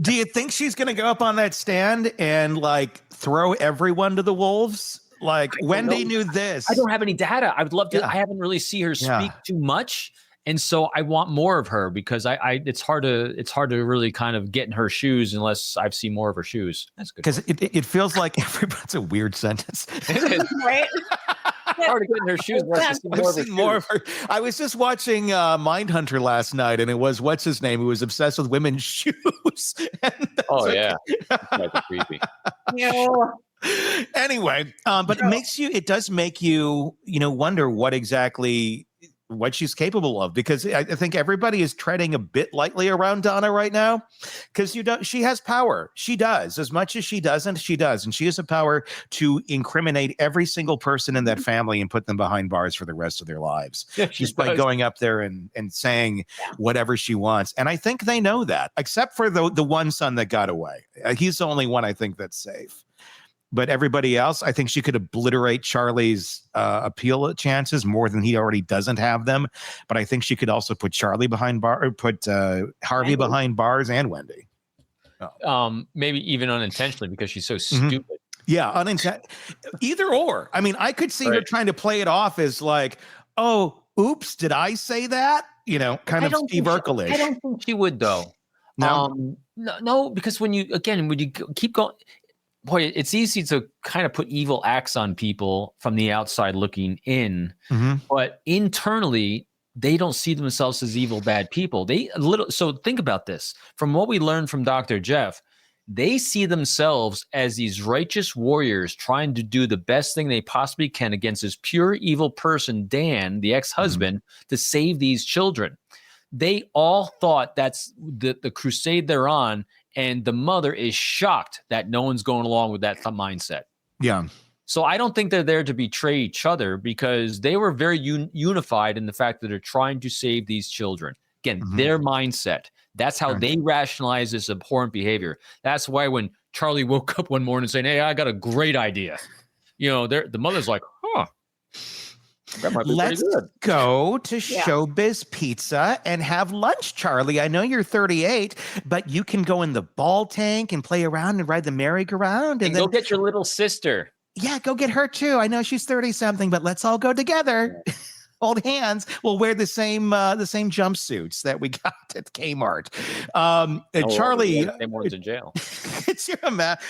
Do you think she's going to go up on that stand and like throw everyone to the wolves? Like Wendy knew this. I don't have any data. I would love to. I haven't really seen her speak too much. And so I want more of her because it's hard to really kind of get in her shoes unless I've seen more of her shoes. That's good. Because it feels like everybody's a weird sentence. Right? It's hard to get in her shoes. I've seen more of her. I was just watching Mindhunter last night, and it was what's his name who was obsessed with women's shoes. Yeah, that's creepy. Anyway, but it does make you wonder what she's capable of, because I think everybody is treading a bit lightly around Donna right now, because she has power. She does. As much as she doesn't, she does. And she has the power to incriminate every single person in that family and put them behind bars for the rest of their lives. Just by going up there and saying whatever she wants. And I think they know that, except for the one son that got away. He's the only one I think that's safe. But everybody else, I think she could obliterate Charlie's appeal chances more than he already doesn't have them. But I think she could also put Charlie behind bars, or put Harvey behind bars, and Wendy. Maybe even unintentionally because she's so stupid. Yeah, either or. I mean, I could see her trying to play it off as like, oh, oops, did I say that? Kind of Steve Urkel-ish. I don't think she would, though. No, because when you keep going. Boy, it's easy to kind of put evil acts on people from the outside looking in, but internally they don't see themselves as evil, bad people. So think about this. From what we learned from Dr. Jeff, they see themselves as these righteous warriors trying to do the best thing they possibly can against this pure evil person, Dan, the ex-husband, to save these children. They all thought that's the crusade they're on. And the mother is shocked that no one's going along with that mindset. Yeah. So I don't think they're there to betray each other, because they were very unified in the fact that they're trying to save these children. Again, their mindset. That's how they rationalize this abhorrent behavior. That's why when Charlie woke up one morning saying, "Hey, I got a great idea," the mother's like, "Huh. That might be Let's pretty good. go to Showbiz Pizza and have lunch, Charlie. I know you're 38, but you can go in the ball tank and play around and ride the merry-go-round. And then go get your little sister. Yeah, go get her too. I know she's 30-something, but let's all go together. Hold hands. We'll wear the same jumpsuits that we got at Kmart. Charlie, same ones in jail.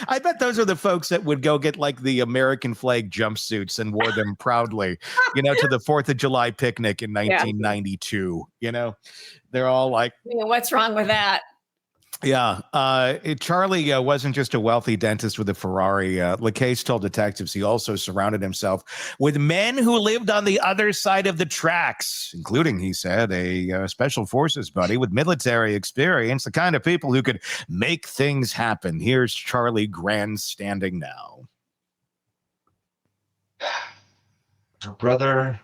I bet those are the folks that would go get like the American flag jumpsuits and wore them proudly, to the 4th of July picnic in 1992. They're all like, what's wrong with that? Yeah. Charlie wasn't just a wealthy dentist with a Ferrari. LaCase told detectives he also surrounded himself with men who lived on the other side of the tracks, including, he said, a special forces buddy with military experience, the kind of people who could make things happen. Here's Charlie grandstanding now. Her brother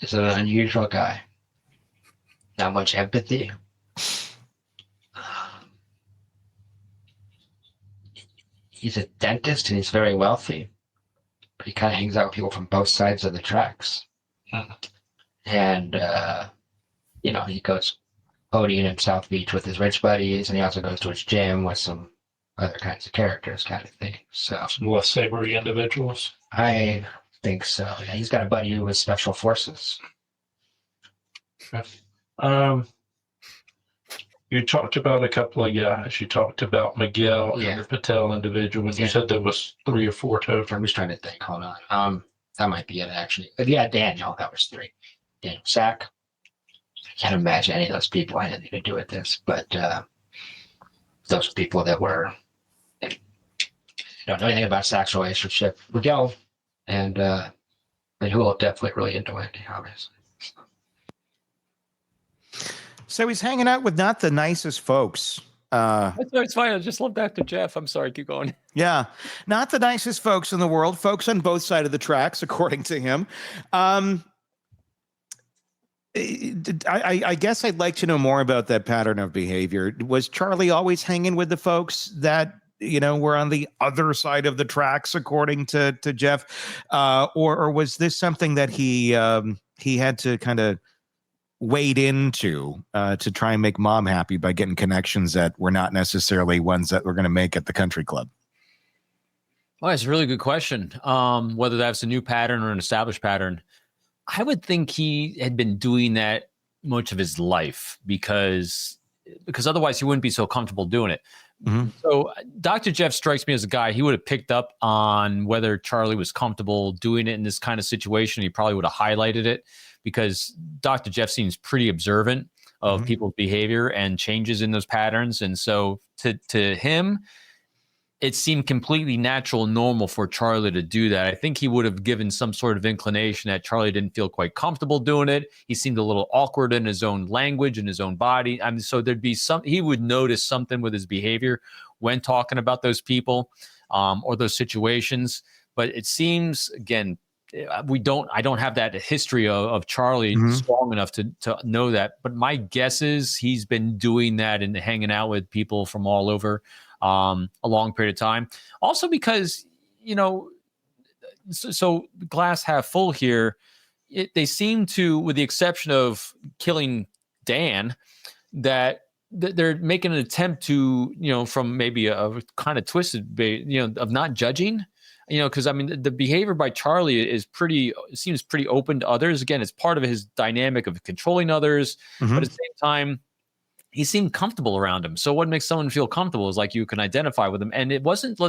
is an unusual guy. Not much empathy. He's a dentist and he's very wealthy, but he kind of hangs out with people from both sides of the tracks. And, he goes partying in South Beach with his rich buddies, and he also goes to his gym with some other kinds of characters kind of thing. So, some less savory individuals? I think so. Yeah, he's got a buddy who was special forces. Okay. You talked about a couple of guys. You talked about Miguel and the Patel individual, and you said there was 3 or 4 total. I'm just trying to think. Hold on. That might be it, actually. But yeah, Daniel, that was 3. Daniel Sack. I can't imagine any of those people had anything to do with this, but those people that were, don't know anything about Sack's relationship. Miguel and who will definitely really into Wendy, obviously. So he's hanging out with not the nicest folks. It's fine. I just love Dr. Jeff. I'm sorry. Keep going. Yeah, not the nicest folks in the world. Folks on both sides of the tracks, according to him. I guess I'd like to know more about that pattern of behavior. Was Charlie always hanging with the folks that, you know, were on the other side of the tracks, according to Jeff, or was this something that he had to kind of wade into to try and make mom happy by getting connections that were not necessarily ones that we're going to make at the country club? Well, it's a really good question. Whether that's a new pattern or an established pattern. I would think he had been doing that much of his life because otherwise he wouldn't be so comfortable doing it. Mm-hmm. So Dr. Jeff strikes me as a guy, he would have picked up on whether Charlie was comfortable doing it in this kind of situation. He probably would have highlighted it because Dr. Jeff seems pretty observant of people's behavior and changes in those patterns. And so to him, it seemed completely natural and normal for Charlie to do that. I think he would have given some sort of inclination that Charlie didn't feel quite comfortable doing it. He seemed a little awkward in his own language and his own body. I mean, so there'd be he would notice something with his behavior when talking about those people or those situations. But it seems, again, I don't have that history of Charlie strong enough to know that. But my guess is he's been doing that and hanging out with people from all over a long period of time. Also because, you know, so glass half full here, they seem to, with the exception of killing Dan, that they're making an attempt to, you know, from maybe a kind of twisted, you know, of not judging, you know, because I mean, the behavior by Charlie seems pretty open to others. Again, it's part of his dynamic of controlling others, but at the same time, he seemed comfortable around him. So what makes someone feel comfortable is like you can identify with them. And it wasn't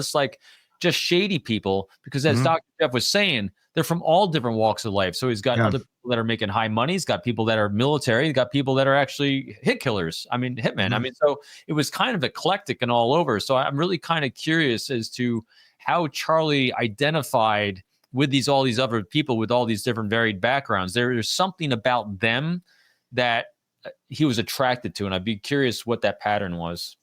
just shady people, because as Dr. Jeff was saying, they're from all different walks of life. So he's got other people that are making high money. He's got people that are military. He's got people that are actually hit killers. I mean, hitmen. I mean, so it was kind of eclectic and all over. So I'm really kind of curious as to how Charlie identified with all these other people with all these different varied backgrounds. There's something about them that he was attracted to, and I'd be curious what that pattern was.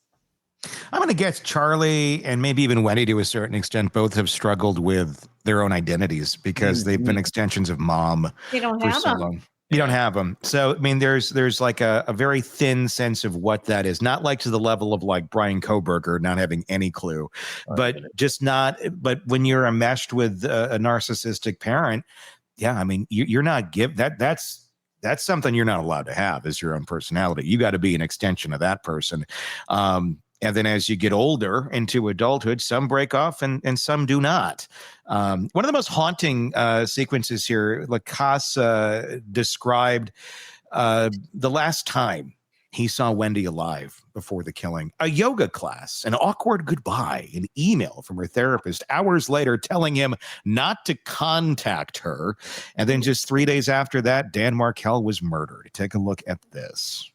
I'm going to guess Charlie and maybe even Wendy to a certain extent both have struggled with their own identities because they've been extensions of mom. They don't have them. Long. You don't have them. So, I mean, there's like a very thin sense of what that is. Not like to the level of like Brian Koberger not having any clue, but when you're enmeshed with a narcissistic parent, yeah, I mean, you're not that's something you're not allowed to have is your own personality. You got to be an extension of that person. And then as you get older into adulthood, some break off and some do not. One of the most haunting sequences here, Lacasse described the last time he saw Wendy alive before the killing. A yoga class, an awkward goodbye, an email from her therapist hours later telling him not to contact her. And then just 3 days after that, Dan Markel was murdered. Take a look at this.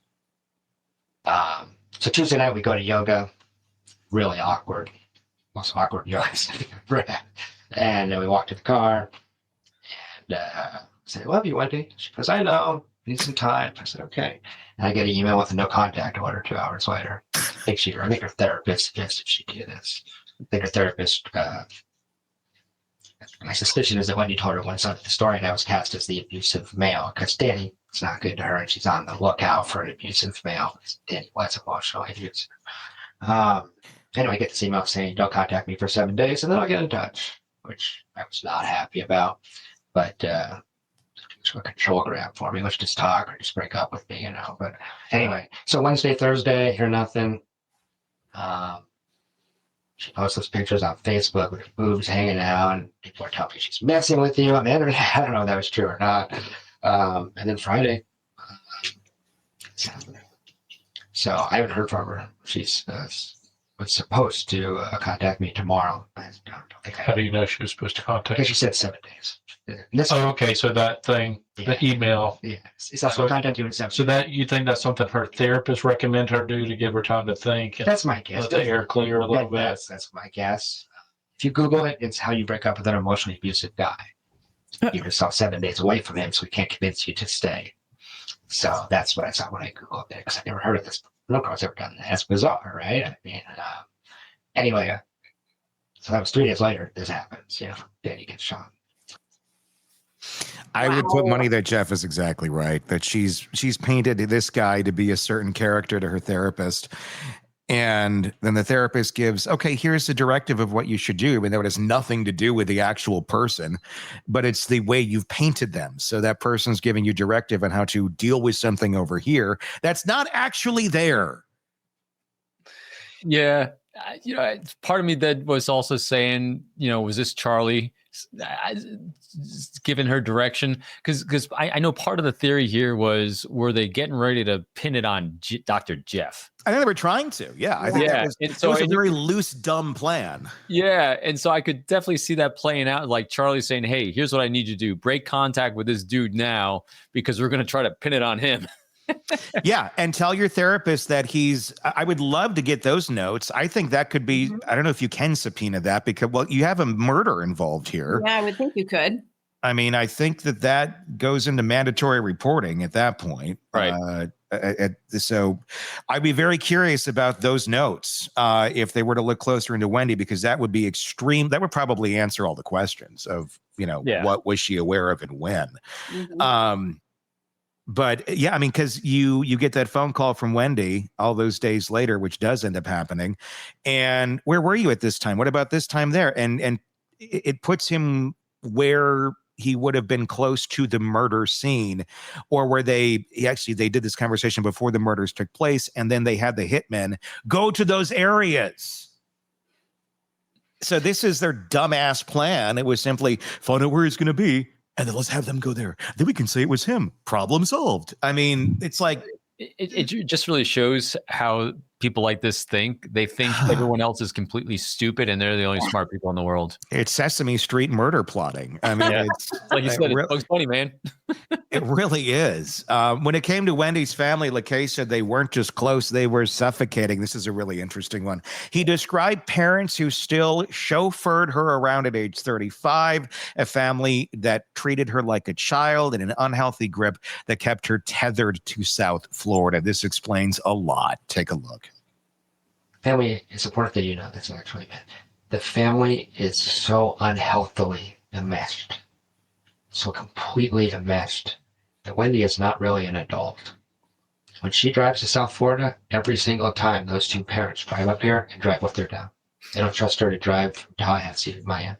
So Tuesday night we go to yoga, really awkward, most awkward yoga I've ever had. And then we walk to the car and I said, love you, Wendy. She goes, I know, need some time. I said, okay. And I get an email with a no contact order 2 hours later. I think her therapist suggested she do this. I think her therapist, my suspicion is that Wendy told her one side of the story and I was cast as the abusive male because Danny is not good to her and she's on the lookout for an abusive male. Danny was emotionally abusive. Anyway, I get this email saying, don't contact me for 7 days and then I'll get in touch, which I was not happy about. But a control grab for me. Let's just talk or just break up with me, you know. But anyway, so Wednesday, Thursday, hear nothing. She posts those pictures on Facebook with her boobs hanging out, and people are telling me she's messing with you on the internet. I don't know if that was true or not. And then Friday, So I haven't heard from her. She's was supposed to contact me tomorrow. I don't think How do you know she was supposed to contact Because you? she said 7 days. Oh, okay. So that thing, the email. Yeah, it's also contact you in 7 days. So that you think that's something her therapist recommend her do to give her time to think? And That's my guess. let the air clear a little bit. That's my guess. If you Google it, it's how you break up with an emotionally abusive guy. Keep yourself 7 days away from him so he can't convince you to stay. So that's what I saw when I Googled it, because I've never heard of this. No girl's ever done that. That's bizarre, right? I mean, anyway, so that was 3 days later. This happens. Danny gets shot. I would put money that Jeff is exactly right, that she's painted this guy to be a certain character to her therapist. And then the therapist gives, okay, here's the directive of what you should do. And that has nothing to do with the actual person, but it's the way you've painted them. So that person's giving you directive on how to deal with something over here that's not actually there. Yeah. Part of me that was also saying, was this Charlie giving her direction? Because I know part of the theory here were they getting ready to pin it on Dr. Jeff? I think they were trying to. Yeah. I think it was a very loose, dumb plan. Yeah. And so I could definitely see that playing out, like Charlie saying, hey, here's what I need you to do. Break contact with this dude now because we're going to try to pin it on him. Yeah. And tell your therapist that I would love to get those notes. I think that could be, I don't know if you can subpoena that because, you have a murder involved here. Yeah, I would think you could. I mean, I think that goes into mandatory reporting at that point. Right. So I'd be very curious about those notes if they were to look closer into Wendy, because that would be extreme. That would probably answer all the questions of, what was she aware of and when. Mm-hmm. But yeah, I mean, because you get that phone call from Wendy all those days later, which does end up happening. And where were you at this time? What about this time there? And it puts him where he would have been close to the murder scene, or where they did this conversation before the murders took place. And then they had the hitmen go to those areas. So this is their dumbass plan. It was simply find out where he's going to be, and then let's have them go there. Then we can say it was him. Problem solved. I mean, it's like it just really shows how people like this think. They think everyone else is completely stupid and they're the only smart people in the world. It's Sesame Street murder plotting. I mean, it's like you said, it's Bugs Bunny, man. It really is. When it came to Wendy's family, LaCaye said they weren't just close, they were suffocating. This is a really interesting one. He described parents who still chauffeured her around at age 35, a family that treated her like a child, and an unhealthy grip that kept her tethered to South Florida. This explains a lot. Take a look. Family, it's important that you know this actually. The family is so unhealthily enmeshed, so completely enmeshed, that Wendy is not really an adult. When she drives to South Florida, every single time those two parents drive up here and drive with her down. They don't trust her to drive from Tallahassee to Miami.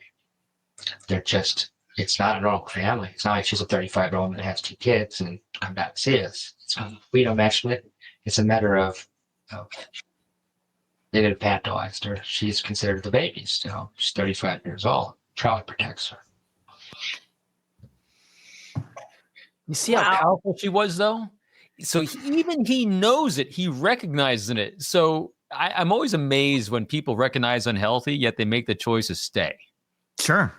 It's not a normal family. It's not like she's a 35-year-old woman that has 2 kids and come back to see us. It's complete enmeshment. It's a matter of they didn't infantilize her. She's considered the baby still. She's 35 years old. Charlie protects her. You see how powerful she was, though? So even he knows it. He recognizes it. So I'm always amazed when people recognize unhealthy, yet they make the choice to stay. Sure.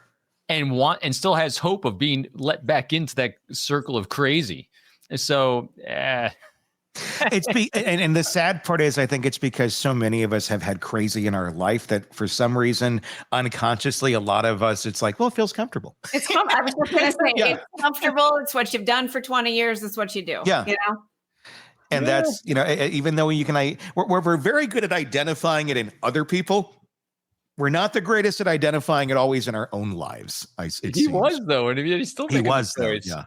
And still has hope of being let back into that circle of crazy. And so, and the sad part is, I think it's because so many of us have had crazy in our life that for some reason, unconsciously, a lot of us, it's like, well, it feels comfortable. I was just going to say, it's comfortable. It's what you've done for 20 years. It's what you do. Yeah. And Yeah. that's, even though we're very good at identifying it in other people, we're not the greatest at identifying it always in our own lives. He was, though, and he's still he was, though. Yeah,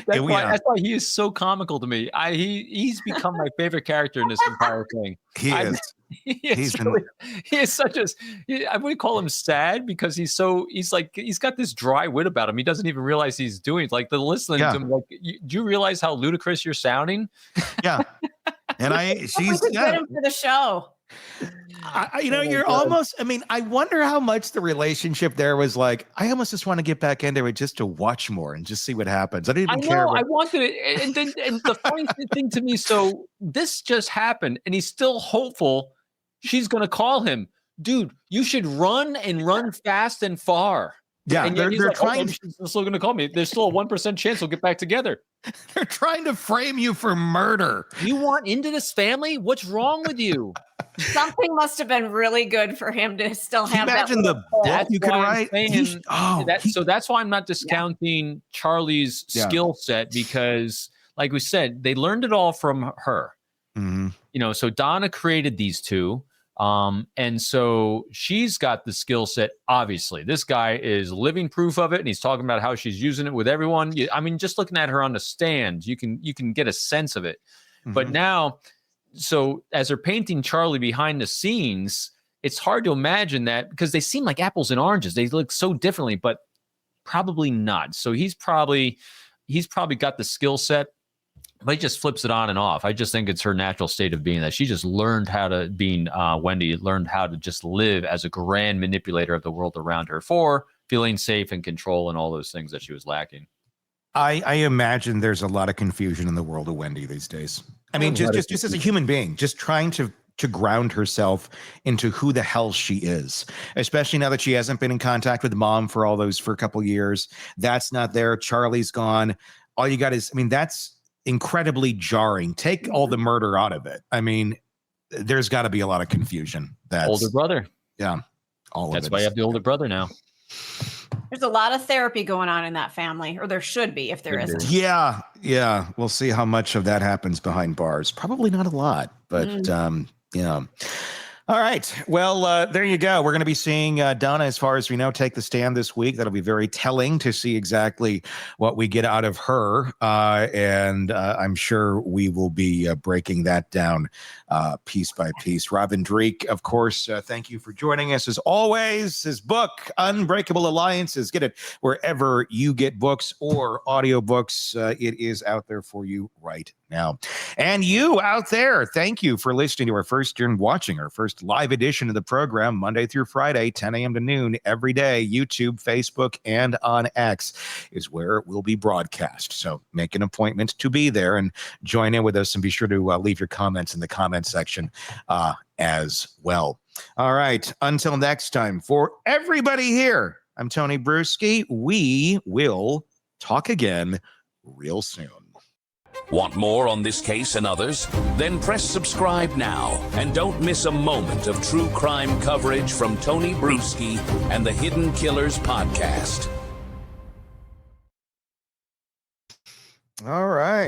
that's why he is so comical to me. He's become my favorite character in this entire thing. He is. He is such a. I would call him sad because he's got this dry wit about him. He doesn't even realize he's doing it. Like the listening to him, like, do you realize how ludicrous you're sounding? Yeah, and she's good for the show. You're almost, I wonder how much the relationship there was like, I almost just want to get back into it just to watch more and just see what happens. I don't even care. I wanted it. And the funny thing to me, so this just happened and he's still hopeful she's going to call him. Dude, you should run fast and far. Yeah, and they're like, trying. She's still going to call me. There's still a 1% chance we'll get back together. They're trying to frame you for murder. You want into this family? What's wrong with you? Something must have been really good for him to still have Imagine that. the book you could write. So that's why I'm not discounting Charlie's skill set, because, like we said, they learned it all from her. Mm-hmm. So Donna created these two. And so she's got the skill set. Obviously, this guy is living proof of it, and he's talking about how she's using it with everyone. Just looking at her on the stand, you can get a sense of it. Mm-hmm. But now, so as they're painting Charlie behind the scenes, it's hard to imagine that, because they seem like apples and oranges. They look so differently, but probably not. So he's probably got the skill set, but he just flips it on and off. I just think it's her natural state of being, that she just learned how to, Wendy learned how to just live as a grand manipulator of the world around her for feeling safe and control and all those things that she was lacking. I imagine there's a lot of confusion in the world of Wendy these days. Just as a human being, just trying to ground herself into who the hell she is, especially now that she hasn't been in contact with mom for a couple years. That's not there. Charlie's gone. All you got is, that's incredibly jarring. Take all the murder out of it. There's got to be a lot of confusion. That's older brother. Yeah. That's why you have the older brother now. There's a lot of therapy going on in that family, or there should be if there isn't. Yeah. Yeah. We'll see how much of that happens behind bars. Probably not a lot, but yeah. All right. Well, there you go. We're going to be seeing Donna, as far as we know, take the stand this week. That'll be very telling to see exactly what we get out of her. And I'm sure we will be breaking that down piece by piece. Robin Dreeke, of course, thank you for joining us. As always, his book, Unbreakable Alliances. Get it wherever you get books or audiobooks. It is out there for you right now. And you out there, thank you for listening to our first and watching our first live edition of the program, Monday through Friday, 10 a.m. to noon every day. YouTube, Facebook, and on X is where it will be broadcast. So make an appointment to be there and join in with us, and be sure to leave your comments in the comment section as well. All right. Until next time, for everybody here, I'm Tony Bruschi. We will talk again real soon. Want more on this case and others? Then press subscribe now and don't miss a moment of true crime coverage from Tony Bruschi and the Hidden Killers podcast. All right.